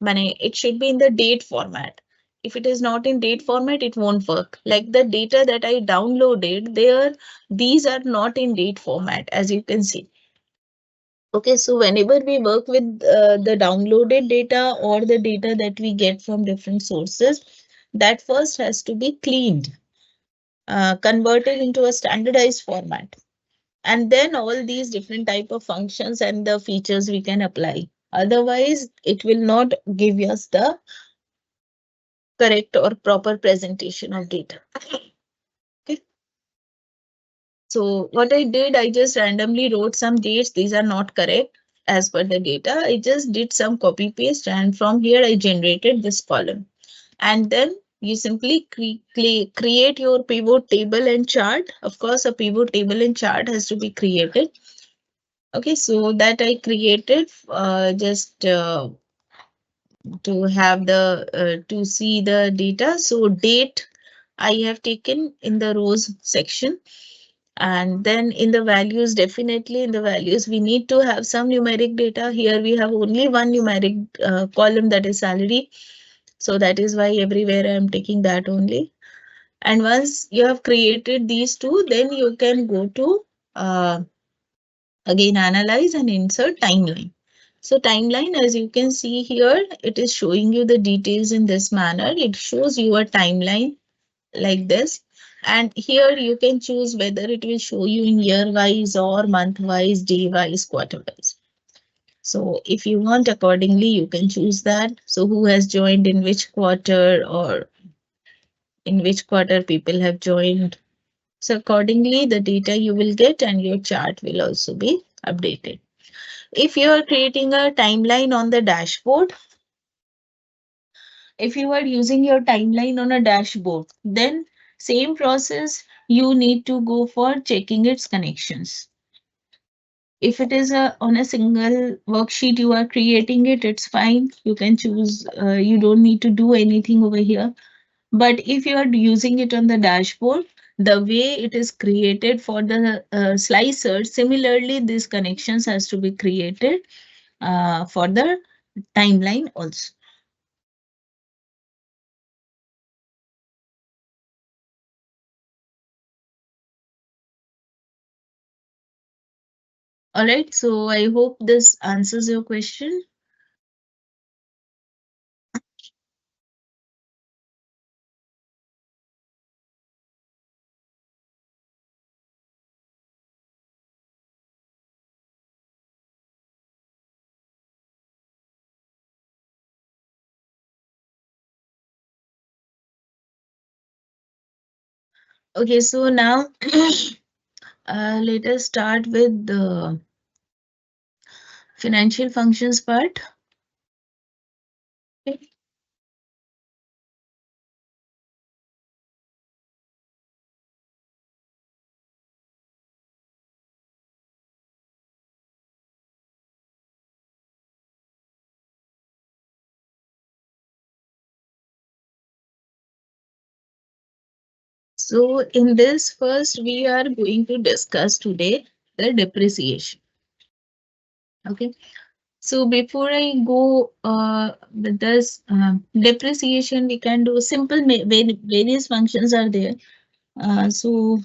Speaker 1: Money, it should be in the date format. If it is not in date format, it won't work. Like the data that I downloaded, these are not in date format, as you can see. Okay, so whenever we work with the downloaded data or the data that we get from different sources, that first has to be cleaned, converted into a standardized format. And then all these different type of functions and the features we can apply. Otherwise, it will not give us the correct or proper presentation of data. Okay. So what I did, I just randomly wrote some dates. These are not correct as per the data. I just did some copy paste and from here I generated this column. And then you simply create your pivot table and chart. Of course, a pivot table and chart has to be created. Okay, so that I created just to have the to see the data. So date I have taken in the rows section. And then in the values, definitely in the values, we need to have some numeric data. Here we have only one numeric column, that is salary. So that is why everywhere I am taking that only. And once you have created these two, then you can go to again analyze and insert timeline. So timeline, as you can see here, it is showing you the details in this manner. It shows you a timeline like this. And here you can choose whether it will show you in year wise or month wise, day wise, quarter wise. So if you want accordingly, you can choose that. So who has joined in which quarter or in which quarter people have joined. So accordingly, the data you will get and your chart will also be updated. If you are creating a timeline on the dashboard, if you are using your timeline on a dashboard, then same process, you need to go for checking its connections. If it is on a single worksheet you are creating it, it's fine. You can choose, you don't need to do anything over here. But if you are using it on the dashboard, the way it is created for the slicer, similarly, these connections has to be created for the timeline also. All right, so I hope this answers your question. Okay, so now let us start with the financial functions part. Okay. So in this first, we are going to discuss today the depreciation. Okay. So before I go with this depreciation, we can do simple various functions are there. So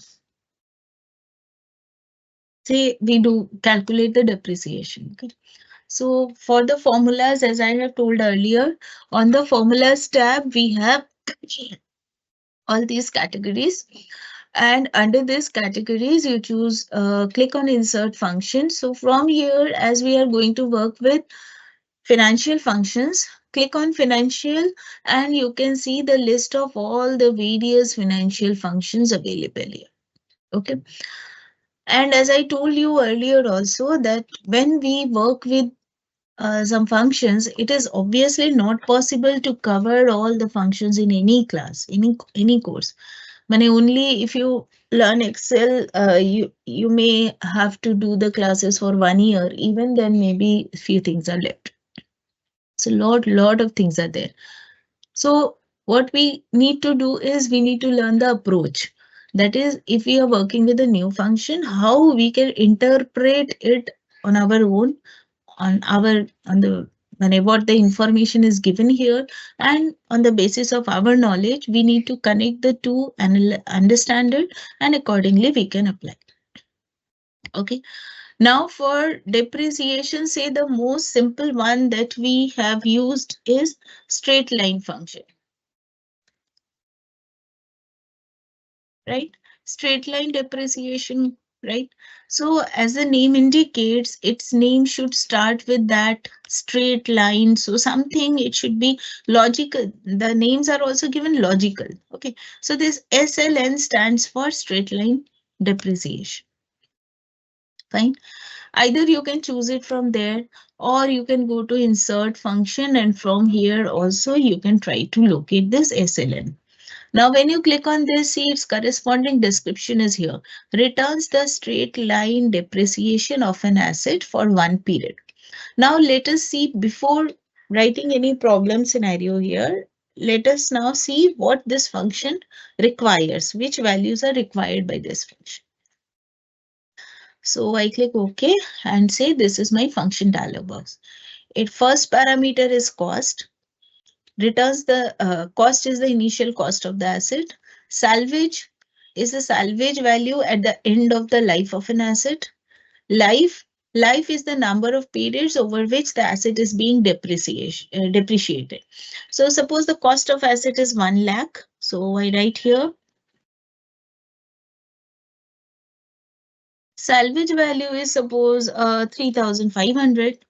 Speaker 1: say we do calculate the depreciation. Okay. So for the formulas, as I have told earlier, on the formulas tab, we have all these categories. And under these categories, you choose, click on insert function. So from here, as we are going to work with financial functions, click on financial and you can see the list of all the various financial functions available here. Okay. And as I told you earlier also that when we work with some functions, it is obviously not possible to cover all the functions in any class, any course. But only if you learn Excel, you may have to do the classes for 1 year. Even then, maybe a few things are left. So lot of things are there. So what we need to do is we need to learn the approach. That is, if we are working with a new function, how we can interpret it on our own, on the when what the information is given here, and on the basis of our knowledge, we need to connect the two and understand it, and accordingly we can apply. Okay. Now for depreciation, say the most simple one that we have used is straight line function. Right? Straight line depreciation, right? So as the name indicates, its name should start with that straight line. So something, it should be logical. The names are also given logical. Okay. So this SLN stands for straight line depreciation. Fine. Either you can choose it from there or you can go to insert function and from here also you can try to locate this SLN. Now, when you click on this, see its corresponding description is here. Returns the straight line depreciation of an asset for one period. Now, let us see before writing any problem scenario here. Let us now see what this function requires, which values are required by this function. So I click OK and say this is my function dialog box. Its first parameter is cost. Returns the cost is the initial cost of the asset. Salvage is the salvage value at the end of the life of an asset. Life life is the number of periods over which the asset is being depreciated. So suppose the cost of asset is 1 lakh. So I write here salvage value is suppose 3,500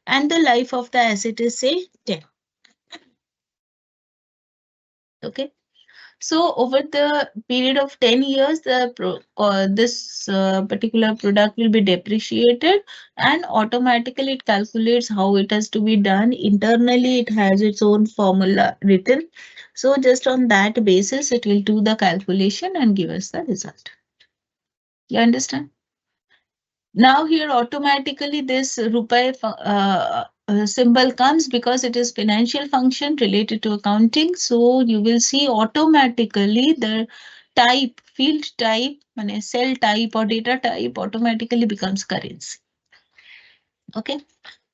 Speaker 1: and the life of the asset is say 10. Okay. So over the period of 10 years, this particular product will be depreciated and automatically it calculates how it has to be done. Internally, it has its own formula written. So just on that basis, it will do the calculation and give us the result. You understand? Now here automatically this rupee symbol comes because it is financial function related to accounting. So you will see automatically the type, field type, cell type or data type automatically becomes currency. Okay.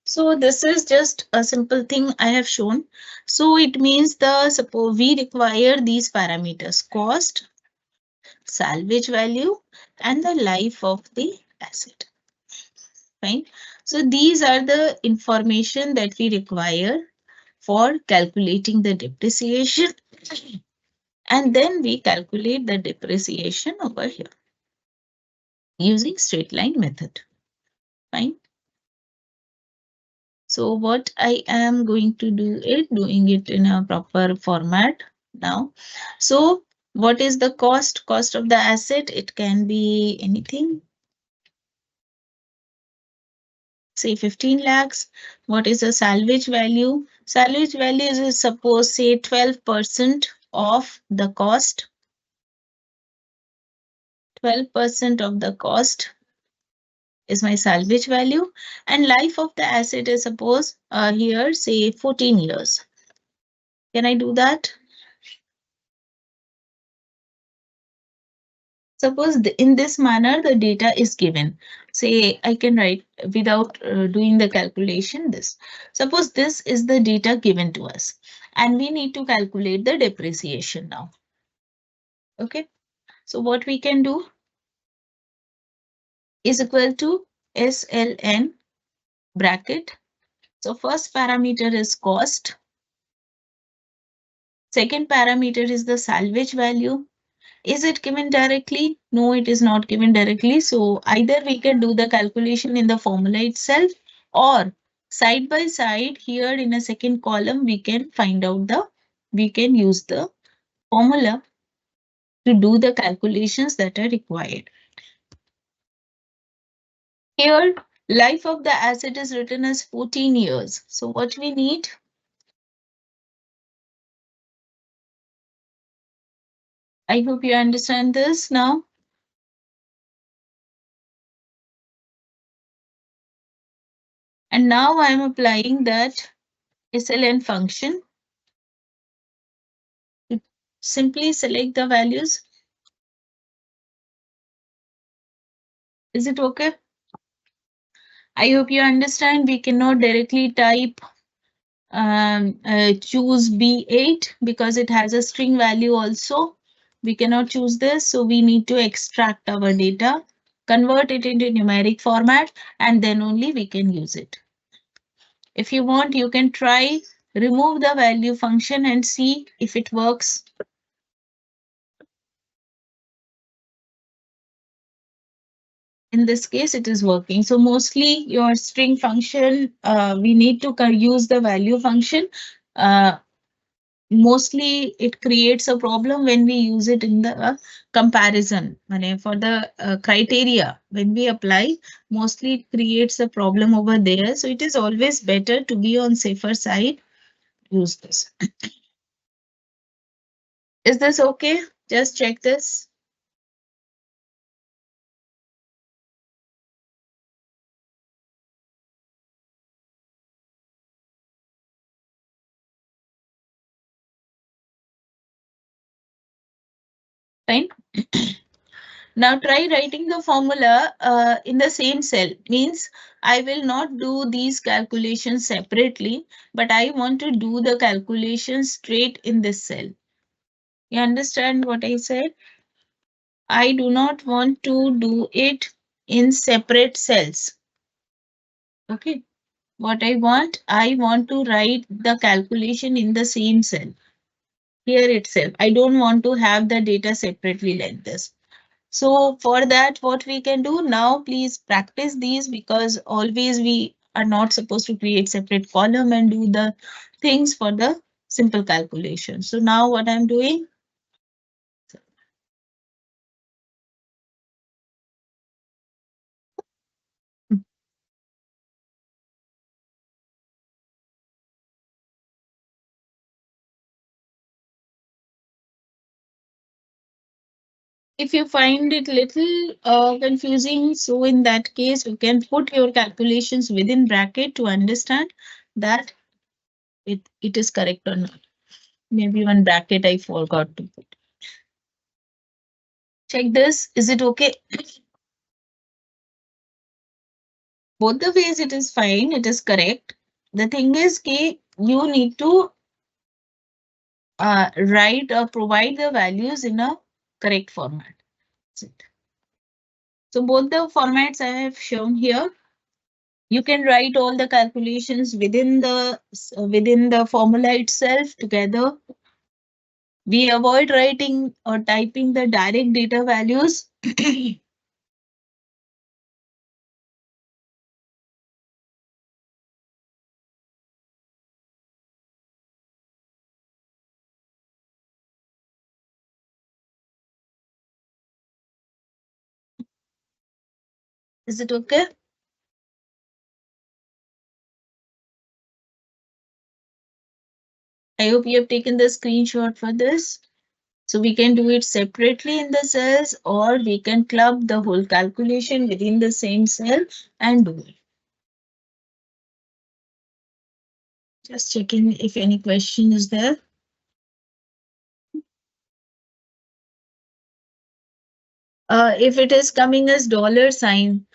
Speaker 1: So this is just a simple thing I have shown. So it means suppose we require these parameters: cost, salvage value, and the life of the asset. Fine. So these are the information that we require for calculating the depreciation. And then we calculate the depreciation over here using straight line method. Fine. So what I am going to do is doing it in a proper format now. So what is the cost? Cost of the asset? It can be anything. Say 15 lakhs. What is the salvage value? Salvage value is suppose say 12% of the cost. 12% of the cost is my salvage value and life of the asset is suppose here say 14 years. Can I do that? Suppose in this manner the data is given. Say I can write without doing the calculation this. Suppose this is the data given to us and we need to calculate the depreciation now. Okay. So what we can do is equal to SLN bracket. So first parameter is cost. Second parameter is the salvage value. Is it given directly? No, it is not given directly. So either we can do the calculation in the formula itself, or side by side here in a second column, we can find out we can use the formula to do the calculations that are required. Here, life of the asset is written as 14 years. So what we need? I hope you understand this now. And now I am applying that SLN function to simply select the values. Is it okay? I hope you understand we cannot directly type choose B8 because it has a string value also. We cannot choose this, so we need to extract our data, convert it into numeric format, and then only we can use it. If you want, you can try remove the value function and see if it works. In this case, it is working. So mostly your string function, we need to use the value function. Mostly it creates a problem when we use it in the comparison. For the criteria, when we apply, mostly it creates a problem over there. So it is always better to be on safer side. Use this. Is this okay? Just check this. Fine. Now try writing the formula in the same cell. Means I will not do these calculations separately, but I want to do the calculations straight in this cell. You understand what I said? I do not want to do it in separate cells. Okay. What I want to write the calculation in the same cell here itself. I don't want to have the data separately like this. So for that, what we can do now, please practice these because always we are not supposed to create separate column and do the things for the simple calculation. So now what I'm doing, if you find it little confusing, so in that case, you can put your calculations within bracket to understand that it is correct or not. Maybe one bracket I forgot to put. Check this. Is it okay? Both the ways it is fine. It is correct. The thing is, you need to write or provide the values in a correct format. That's it. So both the formats I have shown here. You can write all the calculations within the formula itself together. We avoid writing or typing the direct data values. Is it okay? I hope you have taken the screenshot for this. So we can do it separately in the cells, or we can club the whole calculation within the same cell and do it. Just checking if any question is there. If it is coming as dollar sign,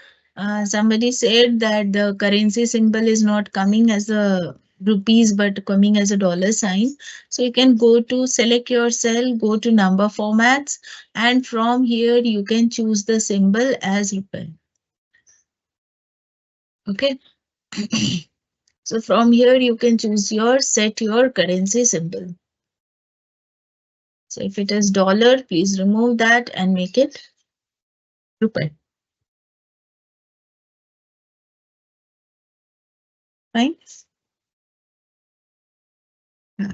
Speaker 1: somebody said that the currency symbol is not coming as a rupees but coming as a dollar sign. So you can go to select your cell, go to number formats, and from here you can choose the symbol as rupee. Okay. So from here you can choose your set your currency symbol. So if it is dollar, please remove that and make it rupee. Fine. Yeah.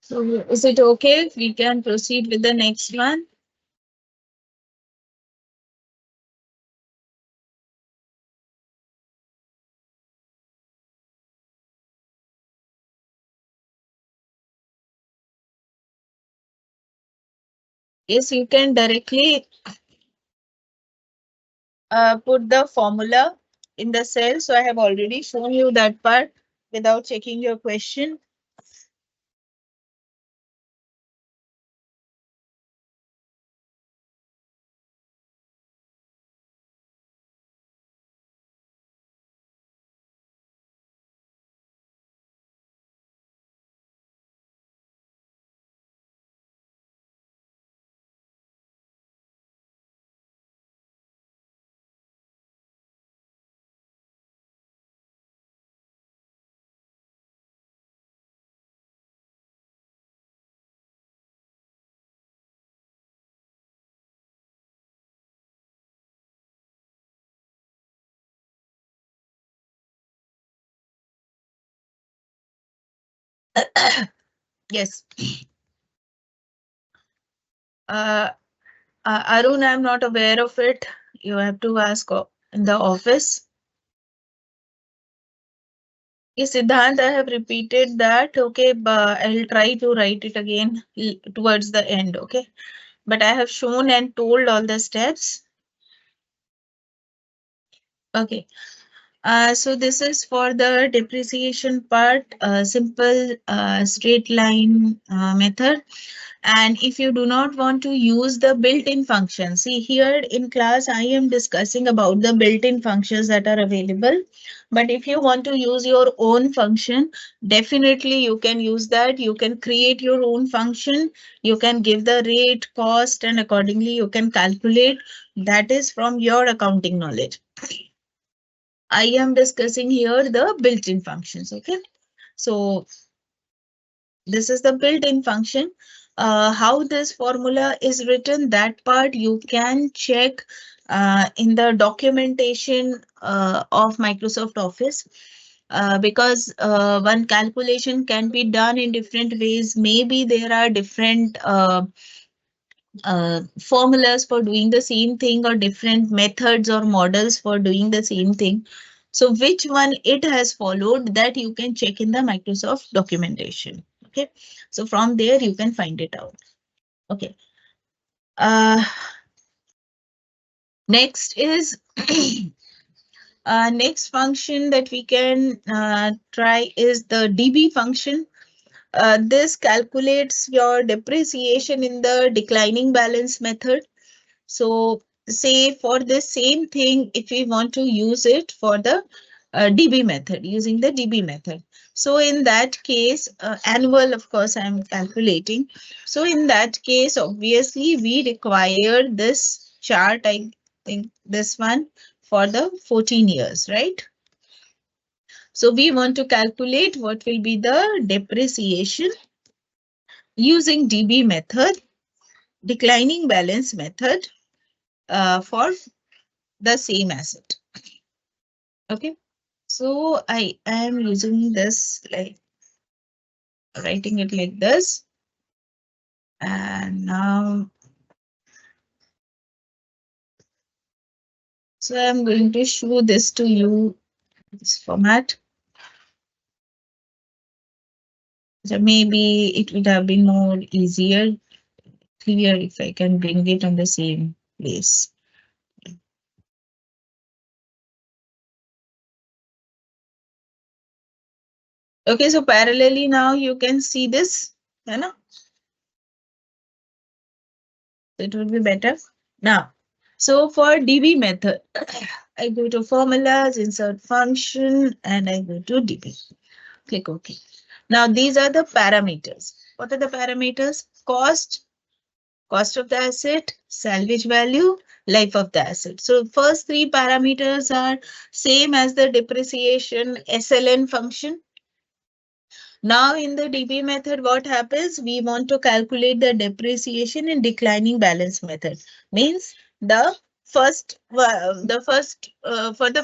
Speaker 1: So is it okay if we can proceed with the next one? Yes, you can directly put the formula in the cell. So I have already shown you that part without checking your question. Yes. Uh, Arun, I'm not aware of it. You have to ask in the office. Yes, Siddhant, I have repeated that. Okay, but I'll try to write it again towards the end. Okay, but I have shown and told all the steps. Okay. So this is for the depreciation part, simple straight line method. And if you do not want to use the built-in function, see here in class, I am discussing about the built-in functions that are available. But if you want to use your own function, definitely you can use that. You can create your own function. You can give the rate, cost, and accordingly you can calculate. That is from your accounting knowledge. I am discussing here the built-in functions. Okay. So this is the built-in function. How this formula is written, that part you can check in the documentation of Microsoft Office. Because one calculation can be done in different ways. Maybe there are different formulas for doing the same thing or different methods or models for doing the same thing. So which one it has followed, that you can check in the Microsoft documentation. Okay. So from there you can find it out. Okay. Uh, Next is next function that we can try is the DB function. This calculates your depreciation in the declining balance method. So say for the same thing, if we want to use it for the DB method, using the DB method. So in that case, annual, of course, I'm calculating. So in that case, obviously, we require this chart, I think this one for the 14 years, right? So we want to calculate what will be the depreciation using DB method, declining balance method for the same asset. Okay. So I am using this, like writing it like this. And now, so I'm going to show this to you, this format. So maybe it would have been more easier, clear if I can bring it on the same place. Okay, so parallelly now you can see this, you know, it will be better. Now, so for DB method, I go to formulas, insert function, and I go to DB. Click OK. Now these are the parameters. What are the parameters? Cost of the asset, salvage value, life of the asset. So first three parameters are same as the depreciation SLN function. Now in the DB method, what happens? We want to calculate the depreciation in declining balance method. Means for the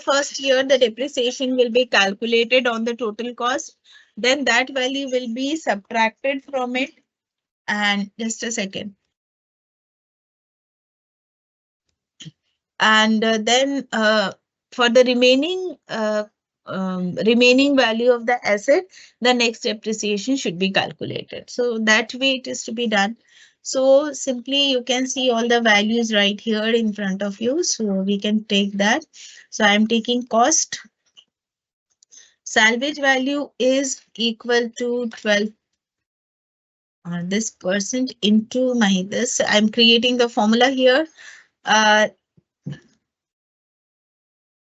Speaker 1: first year, the depreciation will be calculated on the total cost. Then that value will be subtracted from it. And just a second. And then for the remaining value of the asset, the next depreciation should be calculated. So that way it is to be done. So simply you can see all the values right here in front of you. So we can take that. So I'm taking cost. Salvage value is equal to 12 this percent into my this. I'm creating the formula here. Uh,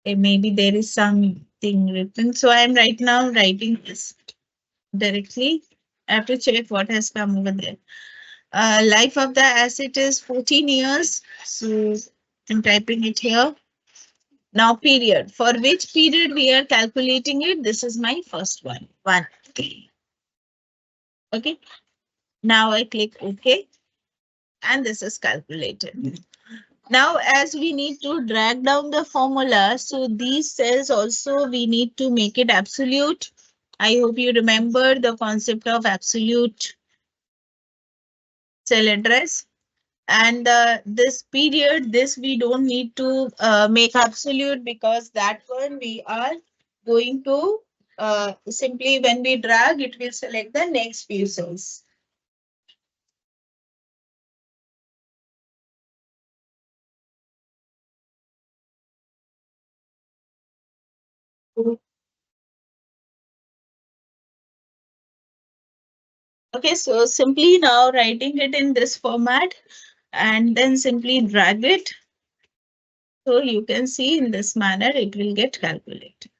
Speaker 1: Maybe there is something written. So I am right now writing this directly. I have to check what has come over there. Life of the asset is 14 years. So I'm typing it here. Now period. For which period we are calculating it? This is my first one. One. Okay. Now I click OK. And this is calculated. Now, as we need to drag down the formula, so these cells also we need to make it absolute. I hope you remember the concept of absolute cell address. And this period, this we don't need to make absolute because that one we are going to simply when we drag, it will select the next few cells. Okay, so simply now writing it in this format and then simply drag it. So you can see in this manner, it will get calculated.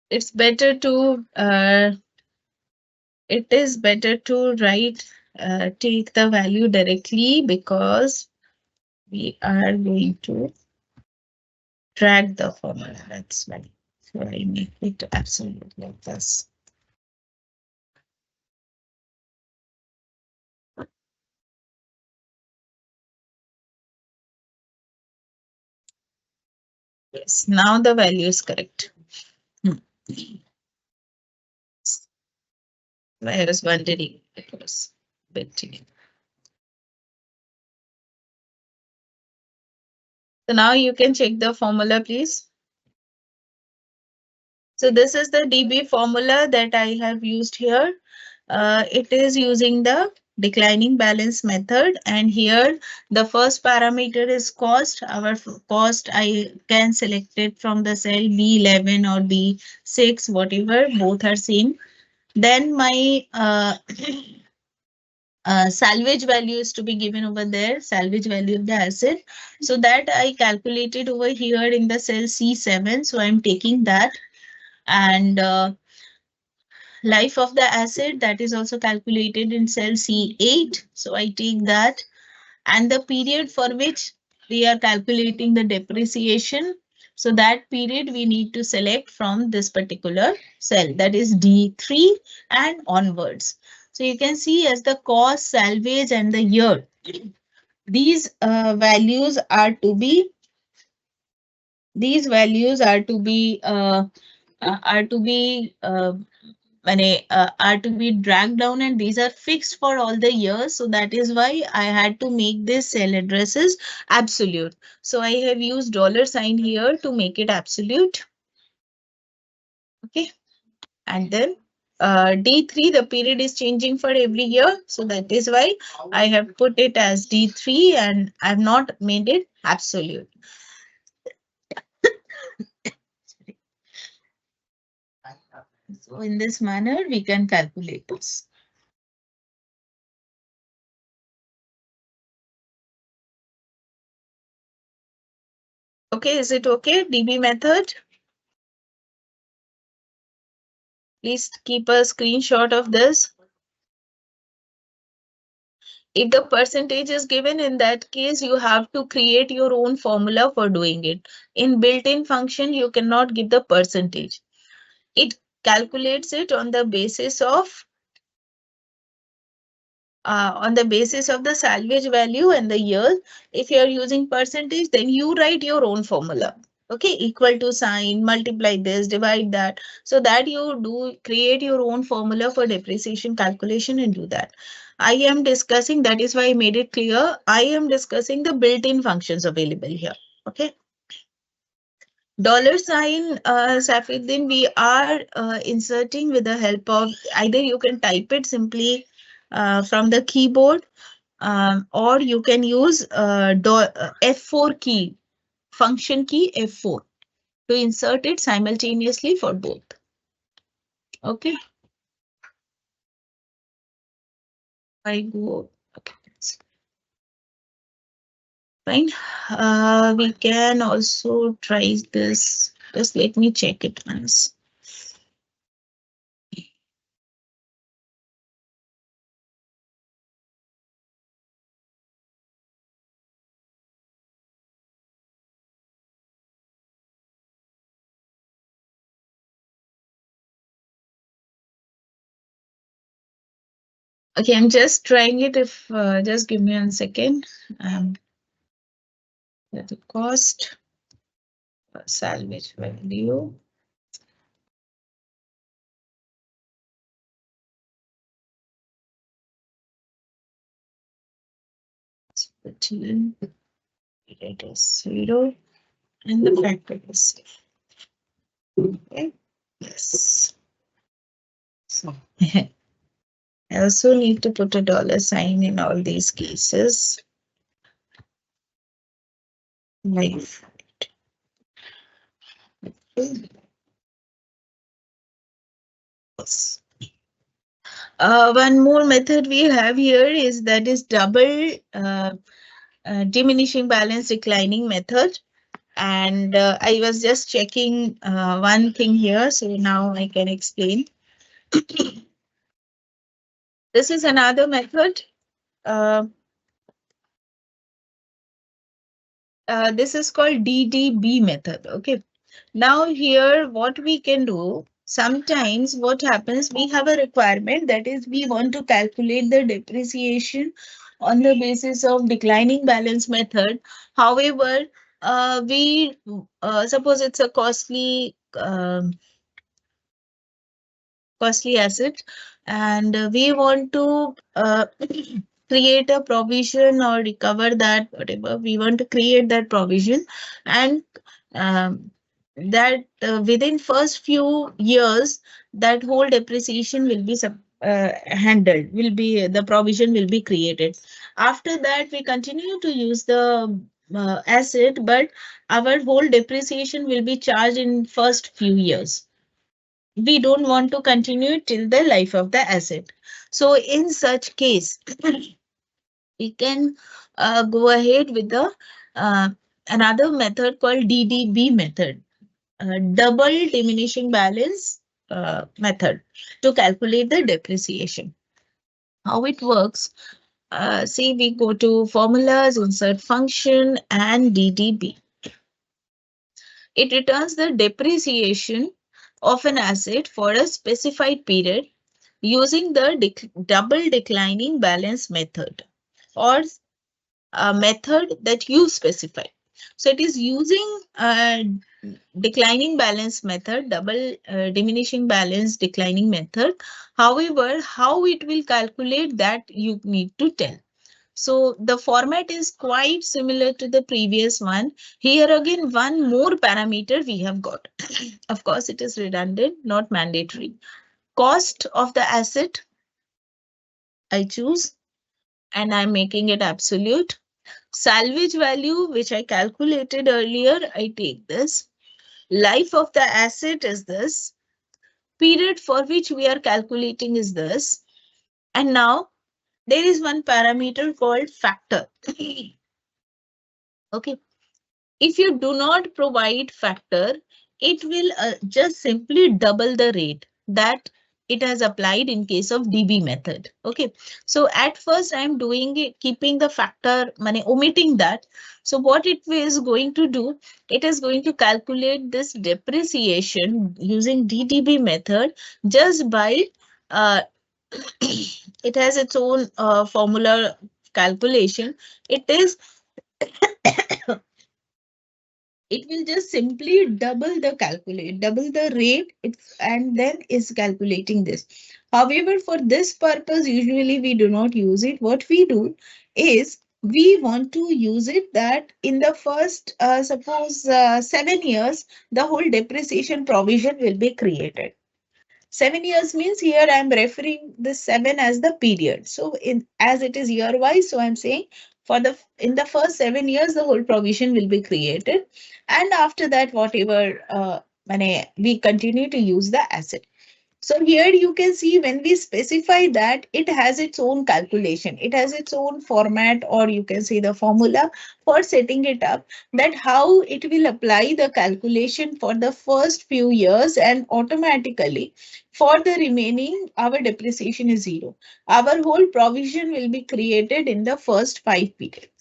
Speaker 1: It's better to it is better to write take the value directly because we are going to drag the formula. That's why. So I make it absolute like this. Yes, now the value is correct. I was wondering it was a bit. So now you can check the formula, please. So this is the DB formula that I have used here. It is using the declining balance method, and here the first parameter is cost. Our cost I can select it from the cell B11 or B6, whatever, both are same. Then my salvage value is to be given over there, salvage value of the asset. So that I calculated over here in the cell C7. So I'm taking that, and life of the asset, that is also calculated in cell C8. So I take that, and the period for which we are calculating the depreciation. So that period we need to select from this particular cell, that is D3 and onwards. So you can see as the cost, salvage and the year. these values are to be these values are to be are to be dragged down, and these are fixed for all the years. So that is why I had to make this cell addresses absolute. So I have used dollar sign here to make it absolute. Okay. And then D3, the period is changing for every year. So that is why I have put it as D3 and I have not made it absolute. So in this manner, we can calculate this. Okay, is it okay? DB method. Please keep a screenshot of this. If the percentage is given, in that case, you have to create your own formula for doing it. In built-in function, you cannot give the percentage. It calculates it on the basis of the salvage value and the year. If you are using percentage, then you write your own formula. Okay, equal to sign, multiply this, divide that. So that you do create your own formula for depreciation calculation and do that. I am discussing, that is why I made it clear. I am discussing the built-in functions available here. Okay. Dollar sign, Saifuddin, we are inserting with the help of either you can type it simply from the keyboard, or you can use F4 key, function key F4 to insert it simultaneously for both. Okay. I go. Okay. Fine. We can also try this. Just let me check it once. Okay, I'm just trying it. If just give me 1 second. The cost, salvage value. It is 0 and the factor is safe. Okay. Yes. So I also need to put a dollar sign in all these cases. Life. Yes. One more method we have here is that is double diminishing balance declining method. And I was just checking one thing here, so now I can explain. This is another method. This is called DDB method. Okay. Now here, what we can do, sometimes what happens, we have a requirement, that is we want to calculate the depreciation on the basis of declining balance method. However, we suppose it's a costly asset, and we want to create a provision or recover that, whatever we want to create that provision, and um, that within first few years that whole depreciation will be handled, will be the provision will be created. After that we continue to use the asset, but our whole depreciation will be charged in first few years. We don't want to continue till the life of the asset. So in such case, we can go ahead with the another method called DDB method, double diminishing balance method, to calculate the depreciation. How it works? See, we go to formulas, insert function, and DDB. It returns the depreciation of an asset for a specified period using the double declining balance method, or method that you specify. So it is using declining balance method, double diminishing balance declining method. However, how it will calculate that you need to tell. So the format is quite similar to the previous one. Here again, one more parameter we have got. Of course, it is redundant, not mandatory. Cost of the asset, I choose, and I'm making it absolute. Salvage value, which I calculated earlier, I take this. Life of the asset is this. Period for which we are calculating is this. And now there is one parameter called factor. Okay. If you do not provide factor, it will just simply double the rate that it has applied in case of DB method. Okay. So at first I'm doing it, keeping the factor, money, omitting that. So what it is going to do, it is going to calculate this depreciation using DDB method just by, uh, it has its own formula calculation. It is it will just simply double the rate it's, and then is calculating this. However, for this purpose, usually we do not use it. What we do is we want to use it that in the first, suppose 7 years, the whole depreciation provision will be created. 7 years means here I'm referring the seven as the period. So in as it is year wise, so I'm saying for the in the first 7 years the whole provision will be created, and after that whatever we continue to use the asset. So here you can see when we specify that it has its own calculation, it has its own format, or you can see the formula for setting it up, that how it will apply the calculation for the first few years, and automatically for the remaining our depreciation is zero. Our whole provision will be created in the first 5 periods.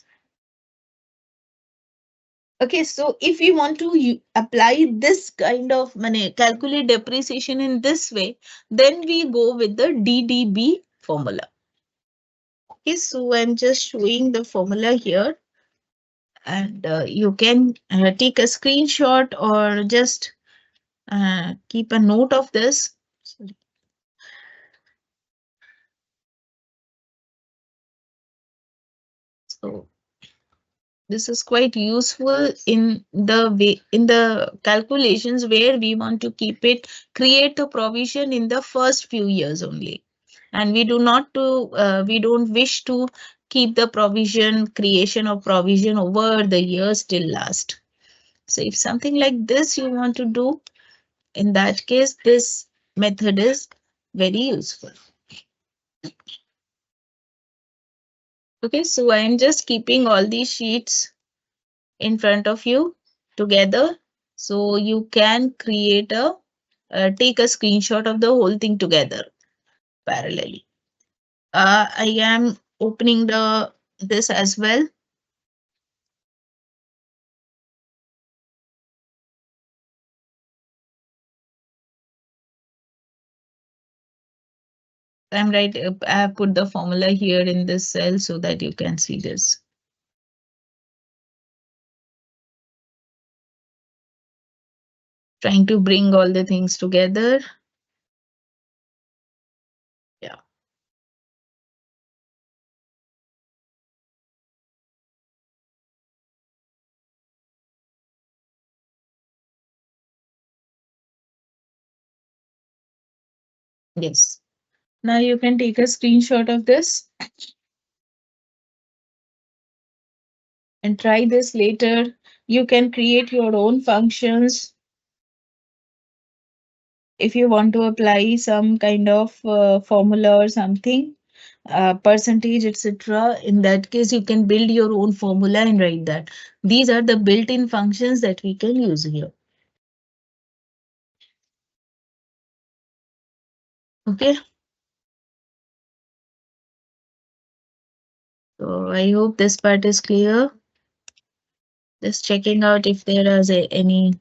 Speaker 1: Okay, so if we want to apply this kind of money, calculate depreciation in this way, then we go with the DDB formula. Okay, so I'm just showing the formula here, and you can take a screenshot or just keep a note of this. Sorry. So this is quite useful in the way in the calculations where we want to keep it, create a provision in the first few years only, and we don't wish to keep the provision, creation of provision over the years till last. So if something like this you want to do, in that case this method is very useful. Okay, so I am just keeping all these sheets in front of you together, so you can create a take a screenshot of the whole thing together parallelly. I am opening the this as well. I'm right. I have put the formula here in this cell so that you can see this. Trying to bring all the things together. Yeah. Yes. Now you can take a screenshot of this and try this later. You can create your own functions if you want to apply some kind of formula or something, percentage, etc. In that case, you can build your own formula and write that. These are the built-in functions that we can use here. Okay. So I hope this part is clear. Just checking out if there is any.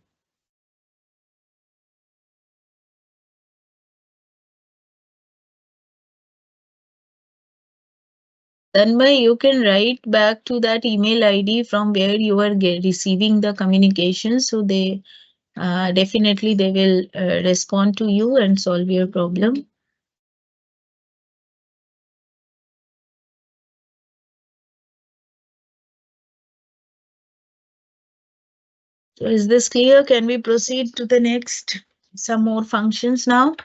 Speaker 1: Tanmay, you can write back to that email ID from where you are receiving the communication. So they definitely they will respond to you and solve your problem. So is this clear? Can we proceed to the next? Some more functions now.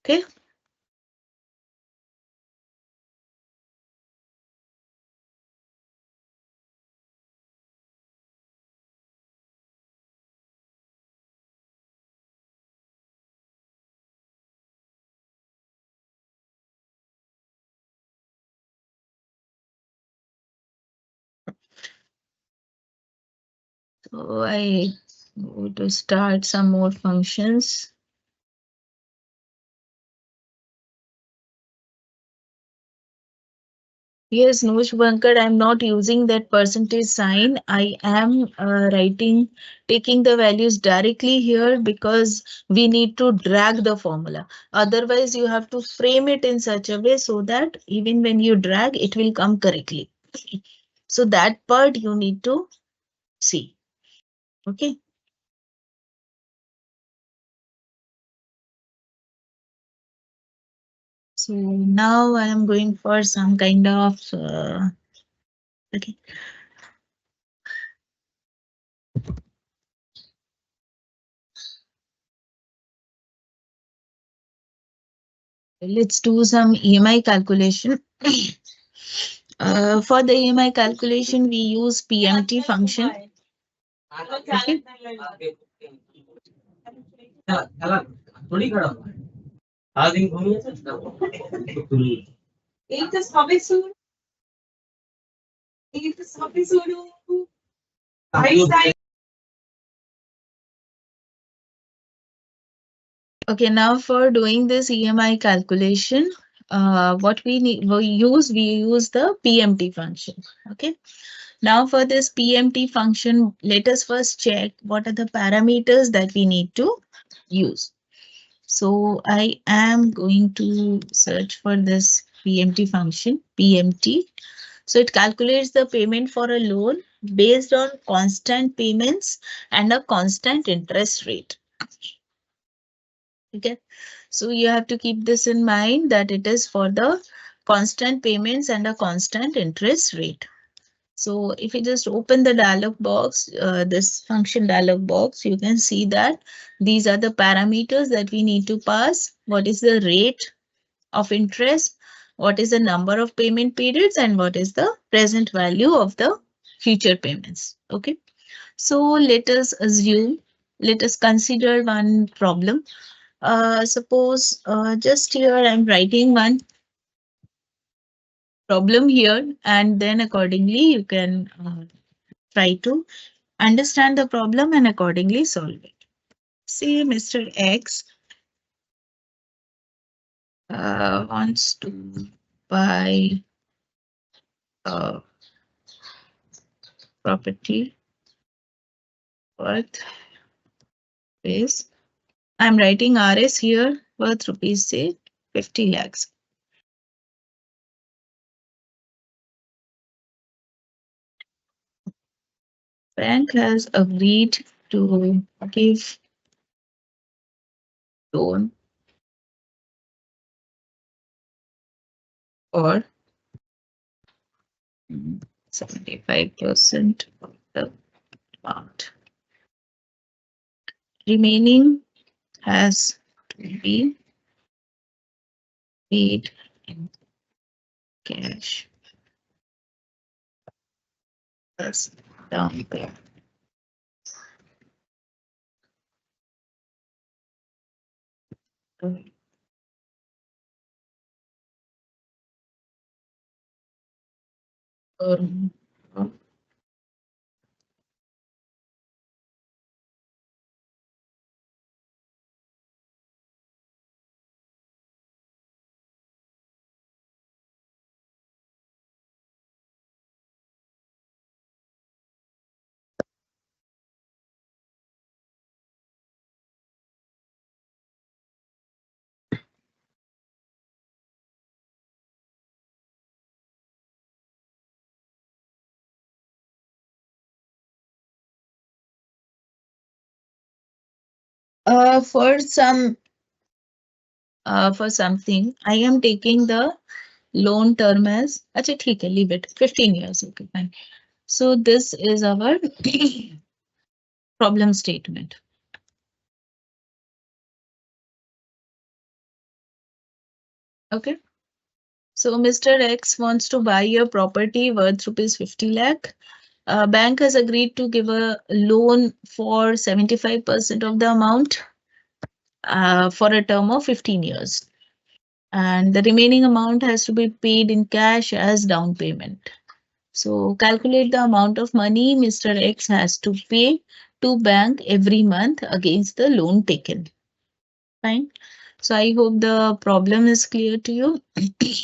Speaker 1: Okay. So I go to start some more functions. Yes, no, Shubhankar, I'm not using that percentage sign. I am taking the values directly here because we need to drag the formula. Otherwise, you have to frame it in such a way so that even when you drag, it will come correctly. So that part you need to see. Okay. So now I am going for some kind of okay. Let's do some EMI calculation. For the EMI calculation, we use PMT function. Okay. Okay, now for doing this EMI calculation, what we use the PMT function. Okay. Now for this PMT function, let us first check what are the parameters that we need to use. So I am going to search for this PMT function, PMT. So it calculates the payment for a loan based on constant payments and a constant interest rate. Okay. So you have to keep this in mind that it is for the constant payments and a constant interest rate. So if you just open the dialog box, this function dialog box, you can see that these are the parameters that we need to pass. What is the rate of interest? What is the number of payment periods? And what is the present value of the future payments? Okay. So let us consider one problem. Suppose just here I'm writing one problem here, and then accordingly you can try to understand the problem and accordingly solve it. Say Mr. X wants to buy a property worth is, I'm writing RS here, worth rupees say 50 lakhs. Bank has agreed to give loan for 75% of the amount. Remaining has to be paid in cash as down payment. Um, For something, I am taking the loan term as, अच्छा ठीक है, leave it 15 years. Okay, fine. So this is our problem statement. Okay. So Mr. X wants to buy a property worth rupees 50 lakh. Bank has agreed to give a loan for 75% of the amount for a term of 15 years. And the remaining amount has to be paid in cash as down payment. So calculate the amount of money Mr. X has to pay to bank every month against the loan taken. Fine. So I hope the problem is clear to you. Okay.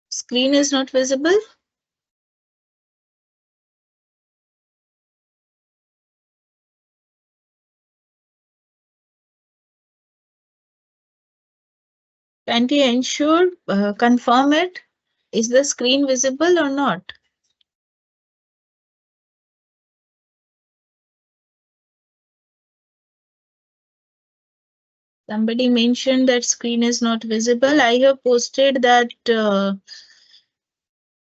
Speaker 1: Screen is not visible. Can you ensure, confirm it? Is the screen visible or not? Somebody mentioned that screen is not visible. I have posted that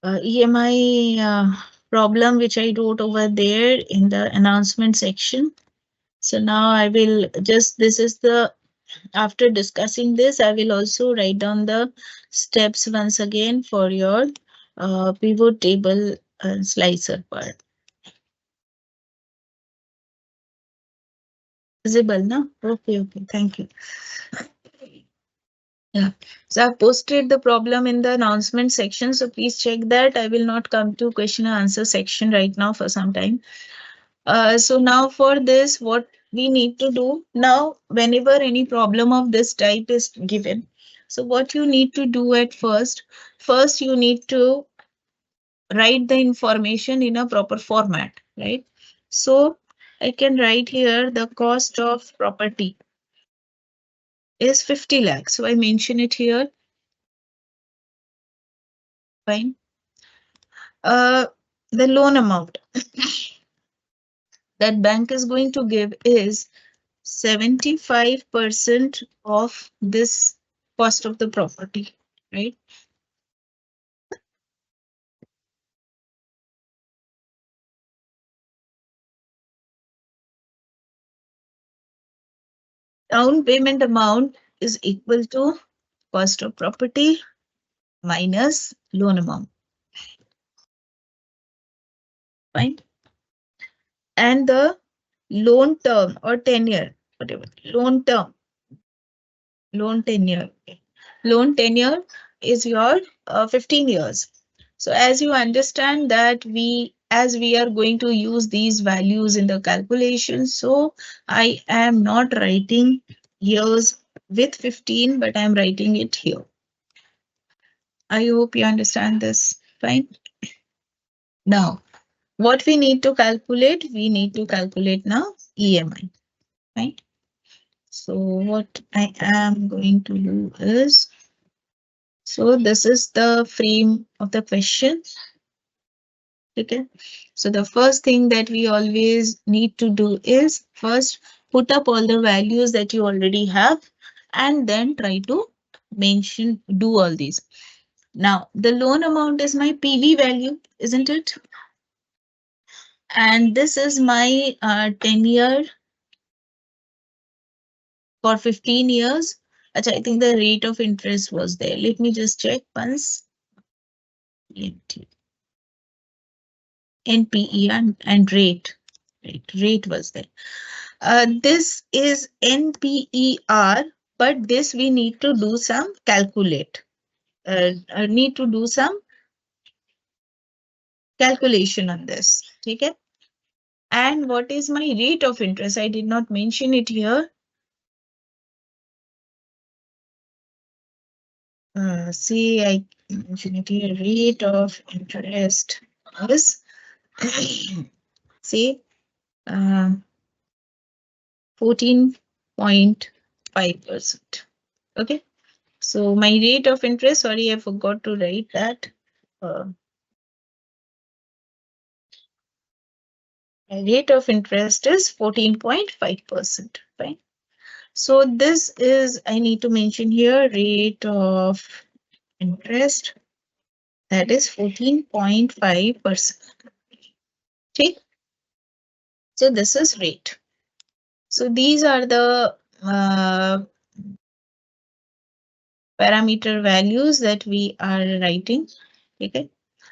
Speaker 1: EMI problem which I wrote over there in the announcement section. So now I will just, this is the, after discussing this, I will also write down the steps once again for your pivot table slicer part. Visible, no? Okay, okay, thank you. Yeah, so I've posted the problem in the announcement section, so please check that. I will not come to question and answer section right now for some time. So now for this, what we need to do now, whenever any problem of this type is given, so what you need to do at first you need to write the information in a proper format, right? So I can write here the cost of property is 50 lakhs. So I mention it here. Fine. The loan amount that bank is going to give is 75% of this cost of the property, right? Down payment amount is equal to cost of property minus loan amount. Fine. And the loan term or tenure, whatever, loan tenure. Loan tenure is your 15 years. So as you understand that as we are going to use these values in the calculation, so I am not writing years with 15, but I'm writing it here. I hope you understand this. Fine. Now, what we need to calculate? We need to calculate now EMI. Fine. So what I am going to do is, so this is the frame of the question. Okay. So the first thing that we always need to do is first put up all the values that you already have and then try to do all these. Now, the loan amount is my PV value, isn't it? And this is my 10-year for 15 years. Achha, I think the rate of interest was there. Let me just check once. NPE and rate. Right, rate was there. This is NPER, but this we need to do some calculate. Need to do some calculation on this. Okay. And what is my rate of interest? I did not mention it here. See, I mentioned it here. Rate of interest is say 14.5%. Okay. So my rate of interest, sorry, I forgot to write that. Uh, my rate of interest is 14.5%. Fine. So this is, I need to mention here, rate of interest, that is 14.5%. Okay. So this is rate. So these are the parameter values that we are writing. Okay.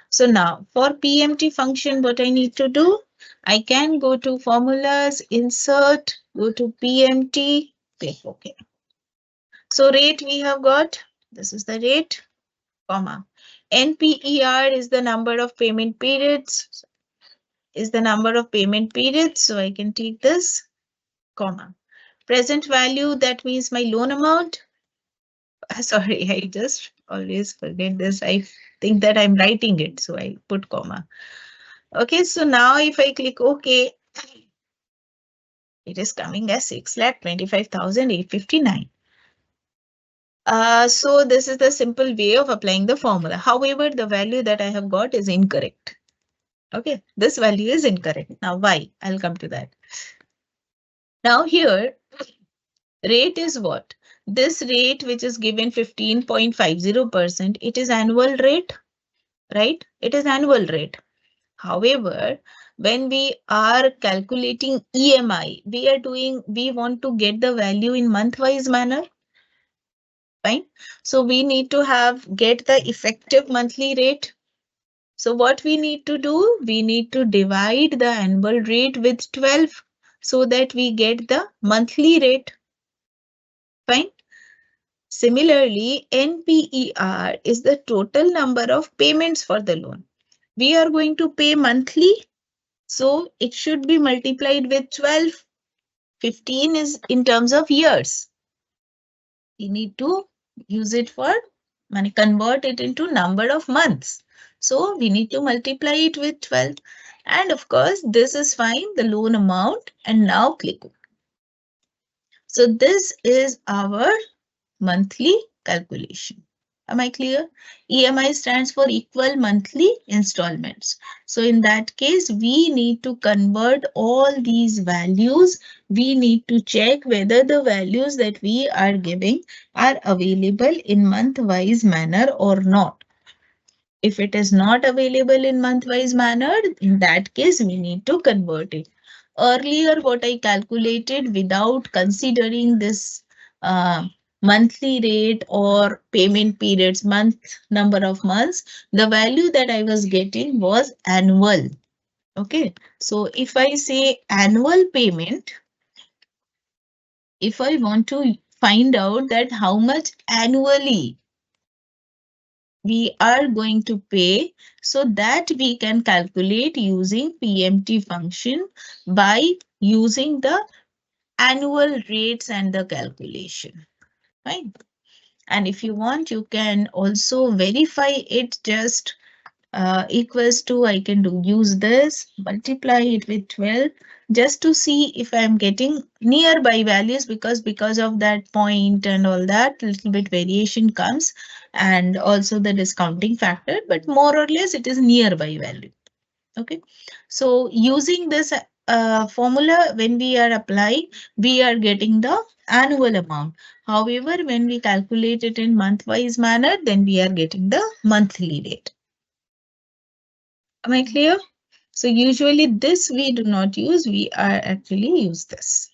Speaker 1: So now for PMT function, what I need to do, I can go to formulas, insert, go to PMT, click OK. So rate we have got, this is the rate, comma. NPER is the number of payment periods, so I can take this, comma. Present value, that means my loan amount. Sorry, I just always forget this. I think that I'm writing it, so I put comma. Okay, so now if I click OK, it is coming as 6,25,859. So this is the simple way of applying the formula. However, the value that I have got is incorrect. Okay, this value is incorrect. Now why? I'll come to that. Now here, rate is what? This rate which is given 15.50%, it is annual rate, right? It is annual rate. However, when we are calculating EMI, we want to get the value in month-wise manner. Fine. So we need to get the effective monthly rate. So what we need to do, we need to divide the annual rate with 12 so that we get the monthly rate. Fine. Similarly, NPER is the total number of payments for the loan. We are going to pay monthly, so it should be multiplied with 12. 15 is in terms of years. We need to use it for convert it into number of months. So we need to multiply it with 12. And of course, this is fine, the loan amount. And now click. So this is our monthly calculation. Am I clear? EMI stands for equal monthly installments. So in that case, we need to convert all these values. We need to check whether the values that we are giving are available in month-wise manner or not. If it is not available in month-wise manner, in that case, we need to convert it. Earlier, what I calculated without considering this monthly rate or payment periods, number of months, the value that I was getting was annual. Okay, so if I say annual payment, if I want to find out that how much annually we are going to pay, so that we can calculate using PMT function by using the annual rates and the calculation. Fine. And if you want, you can also verify it just equals to, I can use this, multiply it with 12 just to see if I'm getting nearby values, because of that point and all that, little bit variation comes, and also the discounting factor, but more or less it is nearby value. Okay, so using this formula, when we are applying, we are getting the annual amount. However, when we calculate it in month-wise manner, then we are getting the monthly rate. Am I clear? So usually this we do not use, we are actually use this.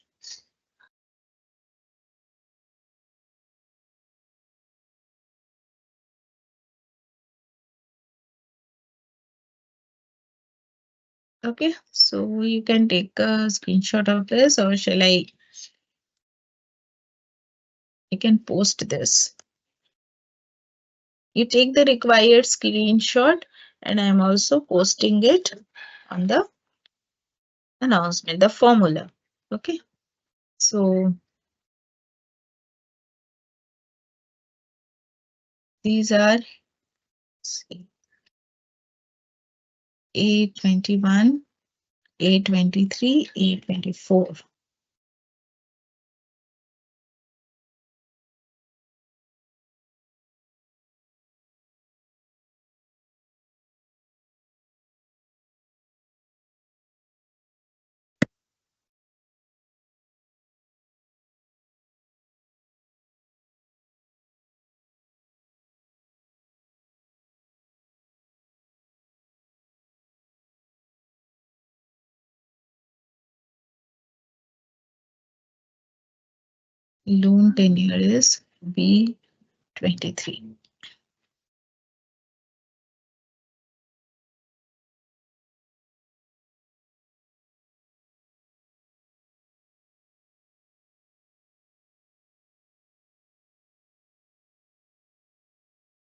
Speaker 1: Okay, so you can take a screenshot of this, or shall I can post this. You take the required screenshot, and I'm also posting it on the announcement, the formula. Okay, so these are A21, A23, A24. Loan tenure is B23.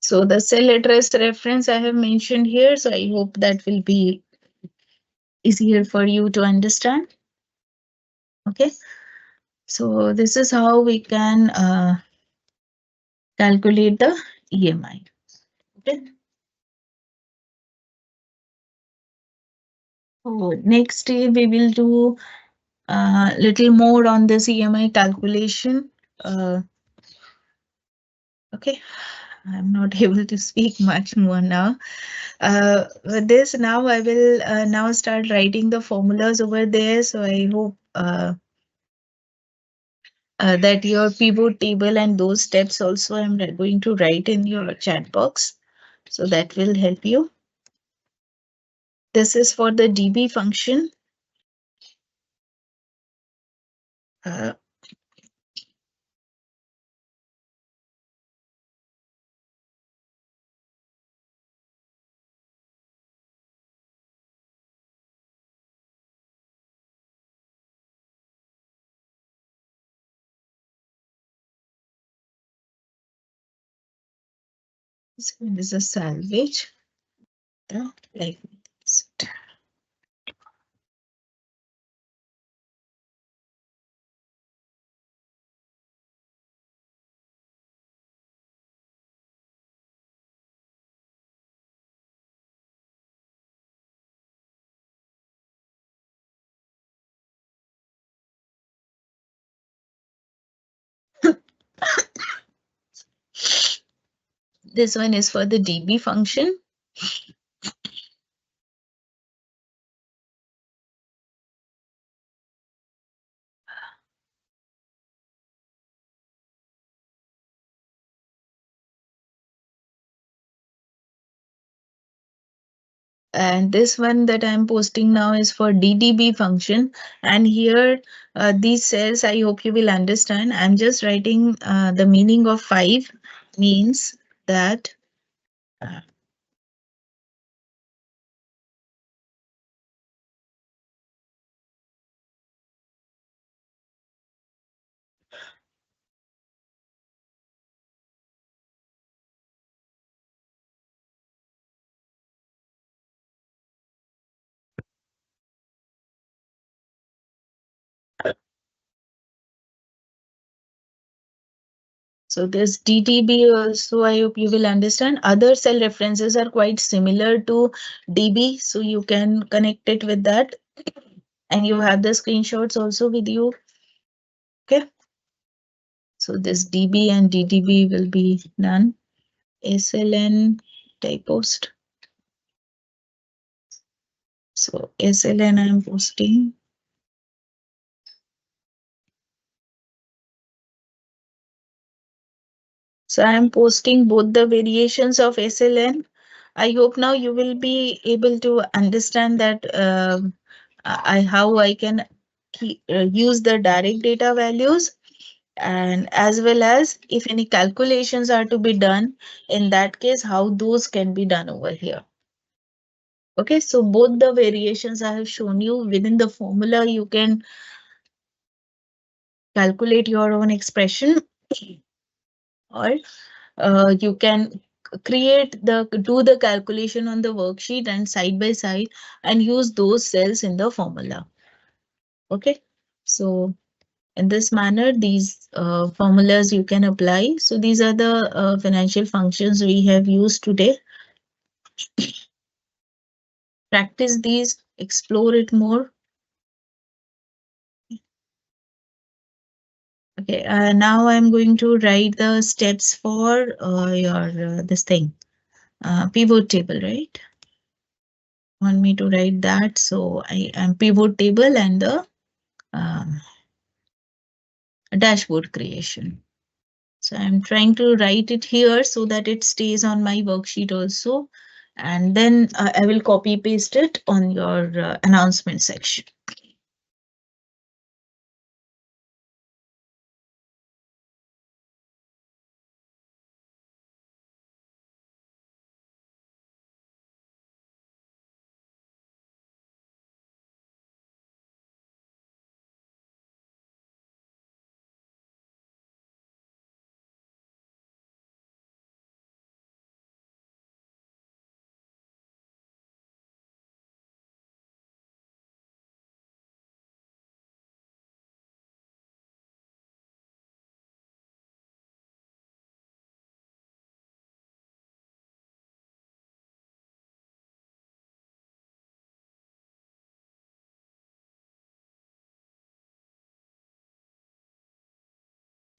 Speaker 1: So the cell address reference I have mentioned here. So I hope that will be easier for you to understand. Okay. So this is how we can calculate the EMI. Okay. So next day we will do little more on this EMI calculation. Uh, okay. I'm not able to speak much more now. With this, now I will now start writing the formulas over there. So I hope that your pivot table and those steps also I'm going to write in your chat box. So that will help you. This is for the DB function. Uh, this one is a salvage. Like this. This one is for the DB function. And this one that I'm posting now is for DDB function. And here, these cells, I hope you will understand. I'm just writing the meaning of 5 means that uh, so this DTB also, I hope you will understand. Other cell references are quite similar to DB, so you can connect it with that. And you have the screenshots also with you. Okay. So this DB and DTB will be done. SLN type post. So SLN I am posting. So I am posting both the variations of SLN. I hope now you will be able to understand that how I can use the direct data values, and as well as if any calculations are to be done, in that case, how those can be done over here. Okay, so both the variations I have shown you within the formula, you can calculate your own expression, or you can create the do the calculation on the worksheet and side by side and use those cells in the formula. Okay, so in this manner, these formulas you can apply. So these are the financial functions we have used today. Practice these, explore it more. Okay, now I'm going to write the steps for your this thing, pivot table, right? Want me to write that? So I am pivot table and the um, dashboard creation. So I'm trying to write it here so that it stays on my worksheet also. And then I will copy paste it on your announcement section.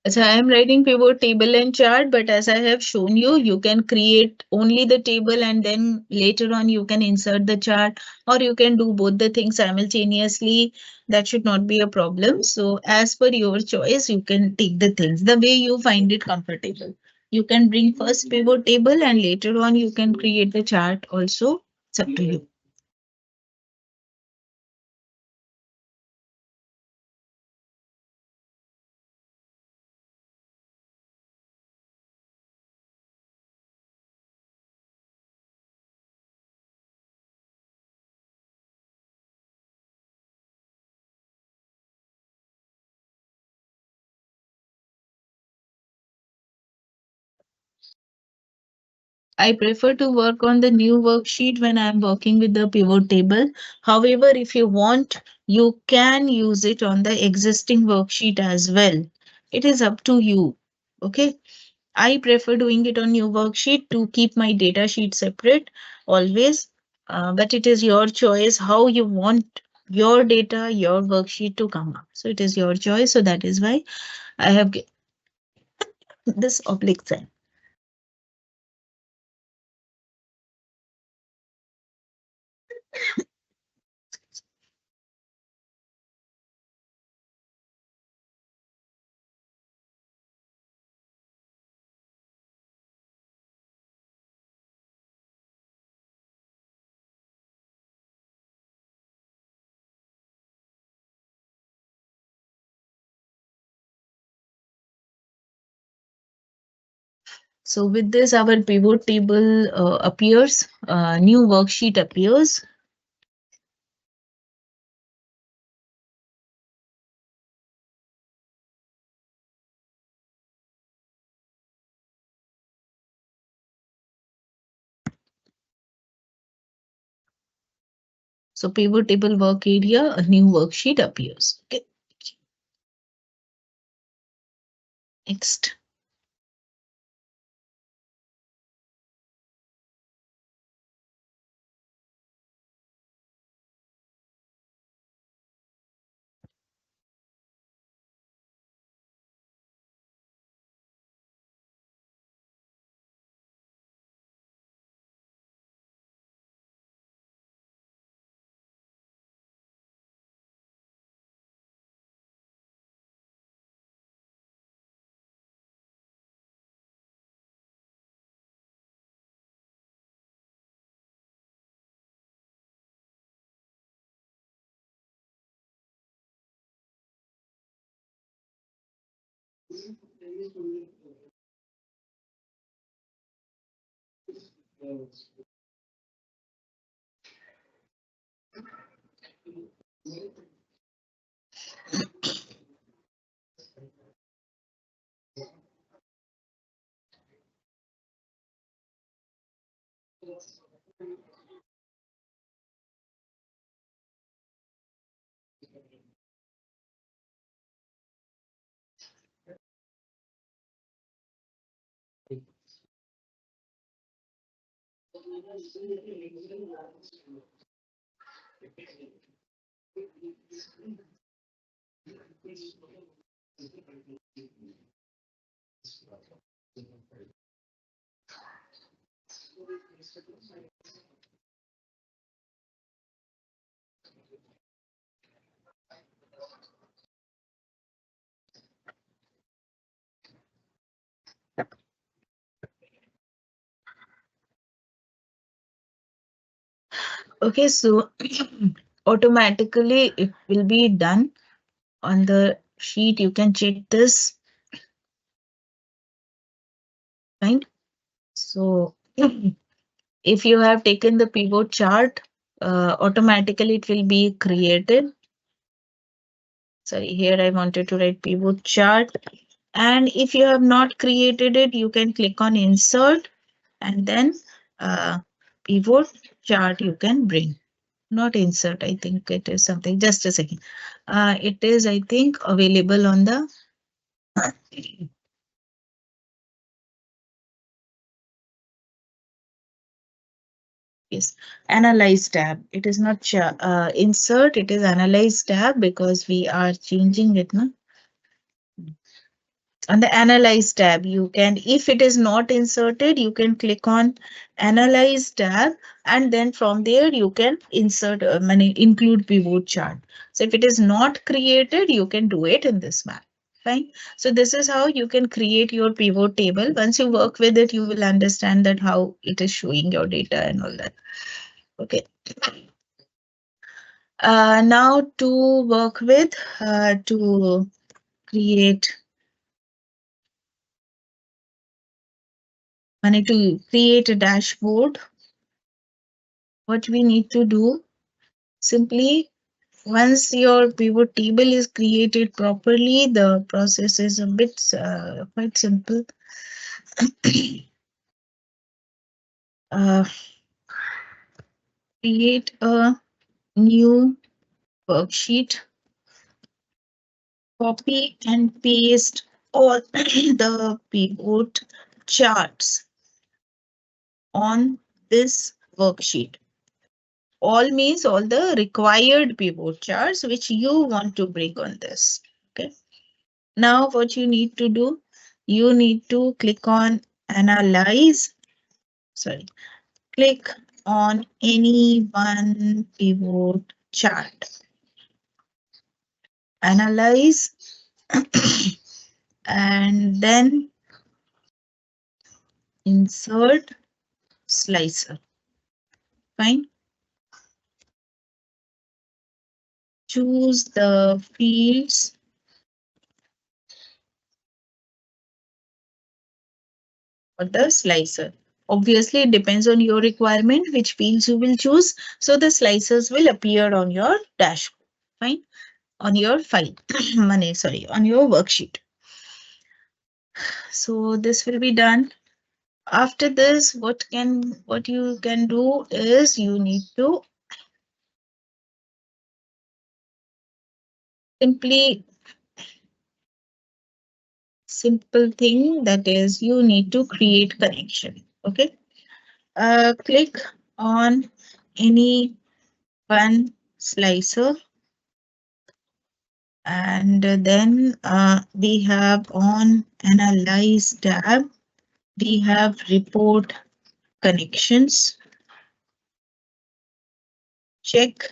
Speaker 1: So I am writing pivot table and chart, but as I have shown you, you can create only the table and then later on you can insert the chart, or you can do both the things simultaneously. That should not be a problem. So as per your choice, you can take the things the way you find it comfortable. You can bring first pivot table and later on you can create the chart also. It's up to you. I prefer to work on the new worksheet when I'm working with the pivot table. However, if you want, you can use it on the existing worksheet as well. It is up to you. Okay. I prefer doing it on new worksheet to keep my data sheet separate always. But it is your choice how you want your data, your worksheet to come up. So it is your choice. So that is why I have this oblique sign. So with this, our pivot table appears, new worksheet appears. So pivot table work area, a new worksheet appears. Okay, next. Okay, so automatically it will be done on the sheet. You can check this, right? So if you have taken the pivot chart, automatically it will be created. Sorry, here I wanted to write pivot chart. And if you have not created it, you can click on insert and then uh, pivot chart you can bring. Not insert, I think it is something. Just a second. It is, I think, available on the yes, analyze tab. It is not insert, it is analyze tab because we are changing it. No? On the Analyze tab, you can, if it is not inserted, you can click on Analyze tab, and then from there you can insert, include pivot chart. So if it is not created, you can do it in this map. Fine. So this is how you can create your pivot table. Once you work with it, you will understand that how it is showing your data and all that. Okay. Now to work with, to create, to create a dashboard, what we need to do, simply once your pivot table is created properly, the process is a bit quite simple. uh, Create a new worksheet, copy and paste all the pivot charts on this worksheet. All means all the required pivot charts which you want to bring on this. Okay. Now what you need to do, you need to click on Analyze, sorry, click on any one pivot chart. Analyze and then insert slicer. Fine. Choose the fields for the slicer. Obviously, it depends on your requirement, which fields you will choose. So the slicers will appear on your dashboard. Fine. On your file, sorry, on your worksheet. So this will be done. After this, what you can do is you need to simply, simple thing, that is you need to create connection. Okay. Click on any one slicer, and then we have on Analyze tab, we have report connections. Check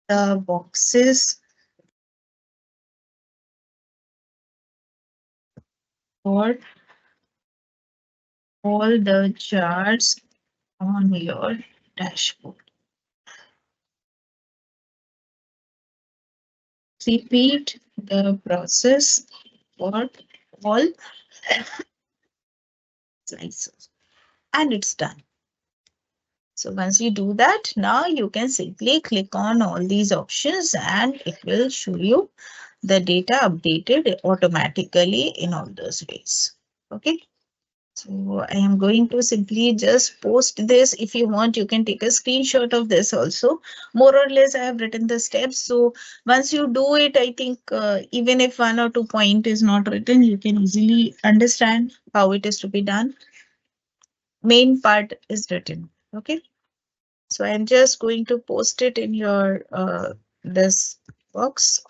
Speaker 1: the boxes for all the charts on your dashboard. Repeat the process for all slices, and it's done. So once you do that, now you can simply click on all these options and it will show you the data updated automatically in all those ways. Okay. So I am going to simply just post this. If you want, you can take a screenshot of this also. More or less, I have written the steps. So once you do it, I think even if 1 or 2 point is not written, you can easily understand how it is to be done. Main part is written. Okay. So I'm just going to post it in your this box.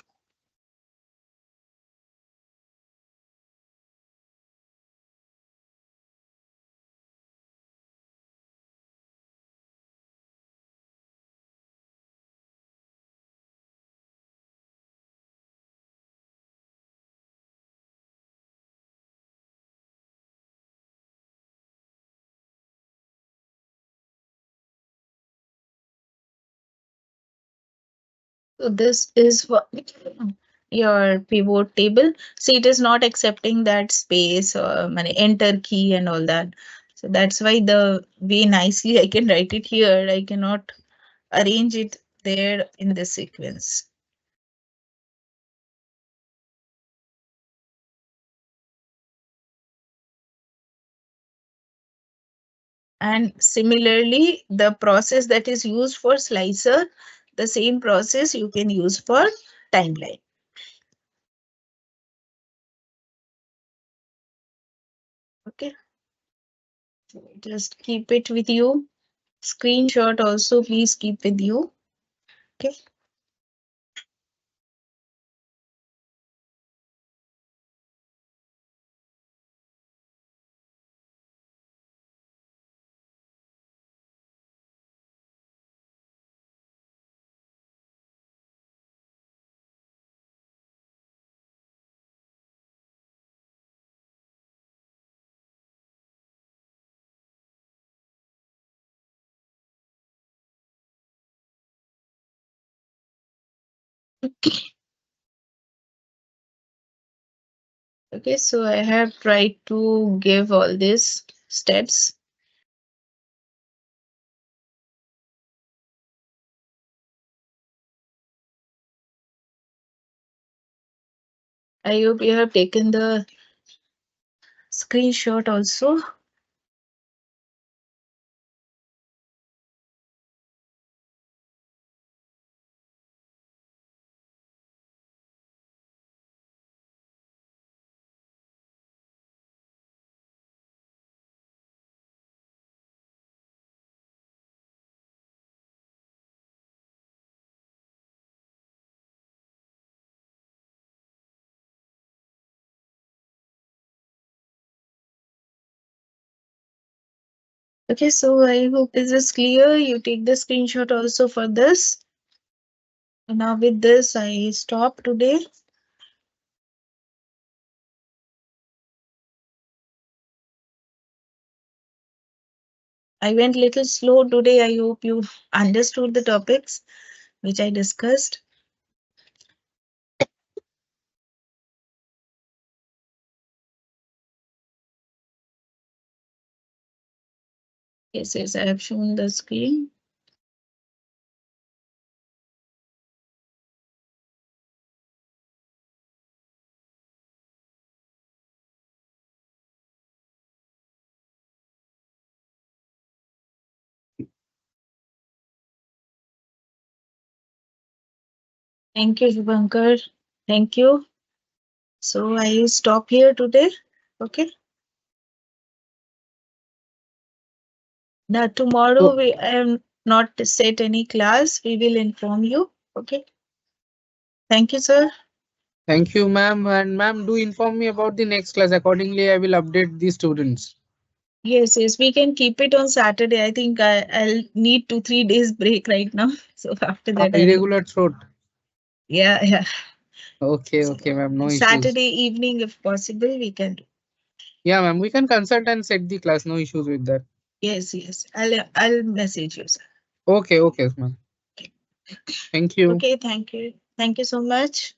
Speaker 1: So this is what your pivot table. See, it is not accepting that space or enter key and all that. So that's why the way nicely I can write it here, I cannot arrange it there in this sequence. And similarly, the process that is used for slicer, the same process you can use for timeline. Okay. Just keep it with you. Screenshot also, please keep with you. Okay. Okay, so I have tried to give all these steps. I hope you have taken the screenshot also. Okay, so I hope this is clear. You take the screenshot also for this. Now with this, I stop today. I went little slow today. I hope you understood the topics which I discussed. Yes, yes, I have shown the screen. Thank you, Shubhankar. Thank you. So I stop here today. Okay. Now
Speaker 2: So
Speaker 1: tomorrow we am not set any class. We will inform you. Okay. Thank you, sir.
Speaker 2: thank you, ma'am. And ma'am, do inform me about the next class. Accordingly, I will update the students.
Speaker 1: Yes, yes, we can keep it on Saturday. I think I'll need 2, 3 days break right now. So after that, I'll.
Speaker 2: Irregular throat.
Speaker 1: Yeah, yeah.
Speaker 2: Okay,
Speaker 1: So
Speaker 2: okay, ma'am. No issues.
Speaker 1: Saturday evening, if possible, we can do.
Speaker 2: Yeah, ma'am. We can consult and set the class. No issues with that.
Speaker 1: Yes, yes. I'll message you, sir.
Speaker 2: Okay, okay, ma'am. Thank you.
Speaker 1: Okay, thank you. Thank you so much.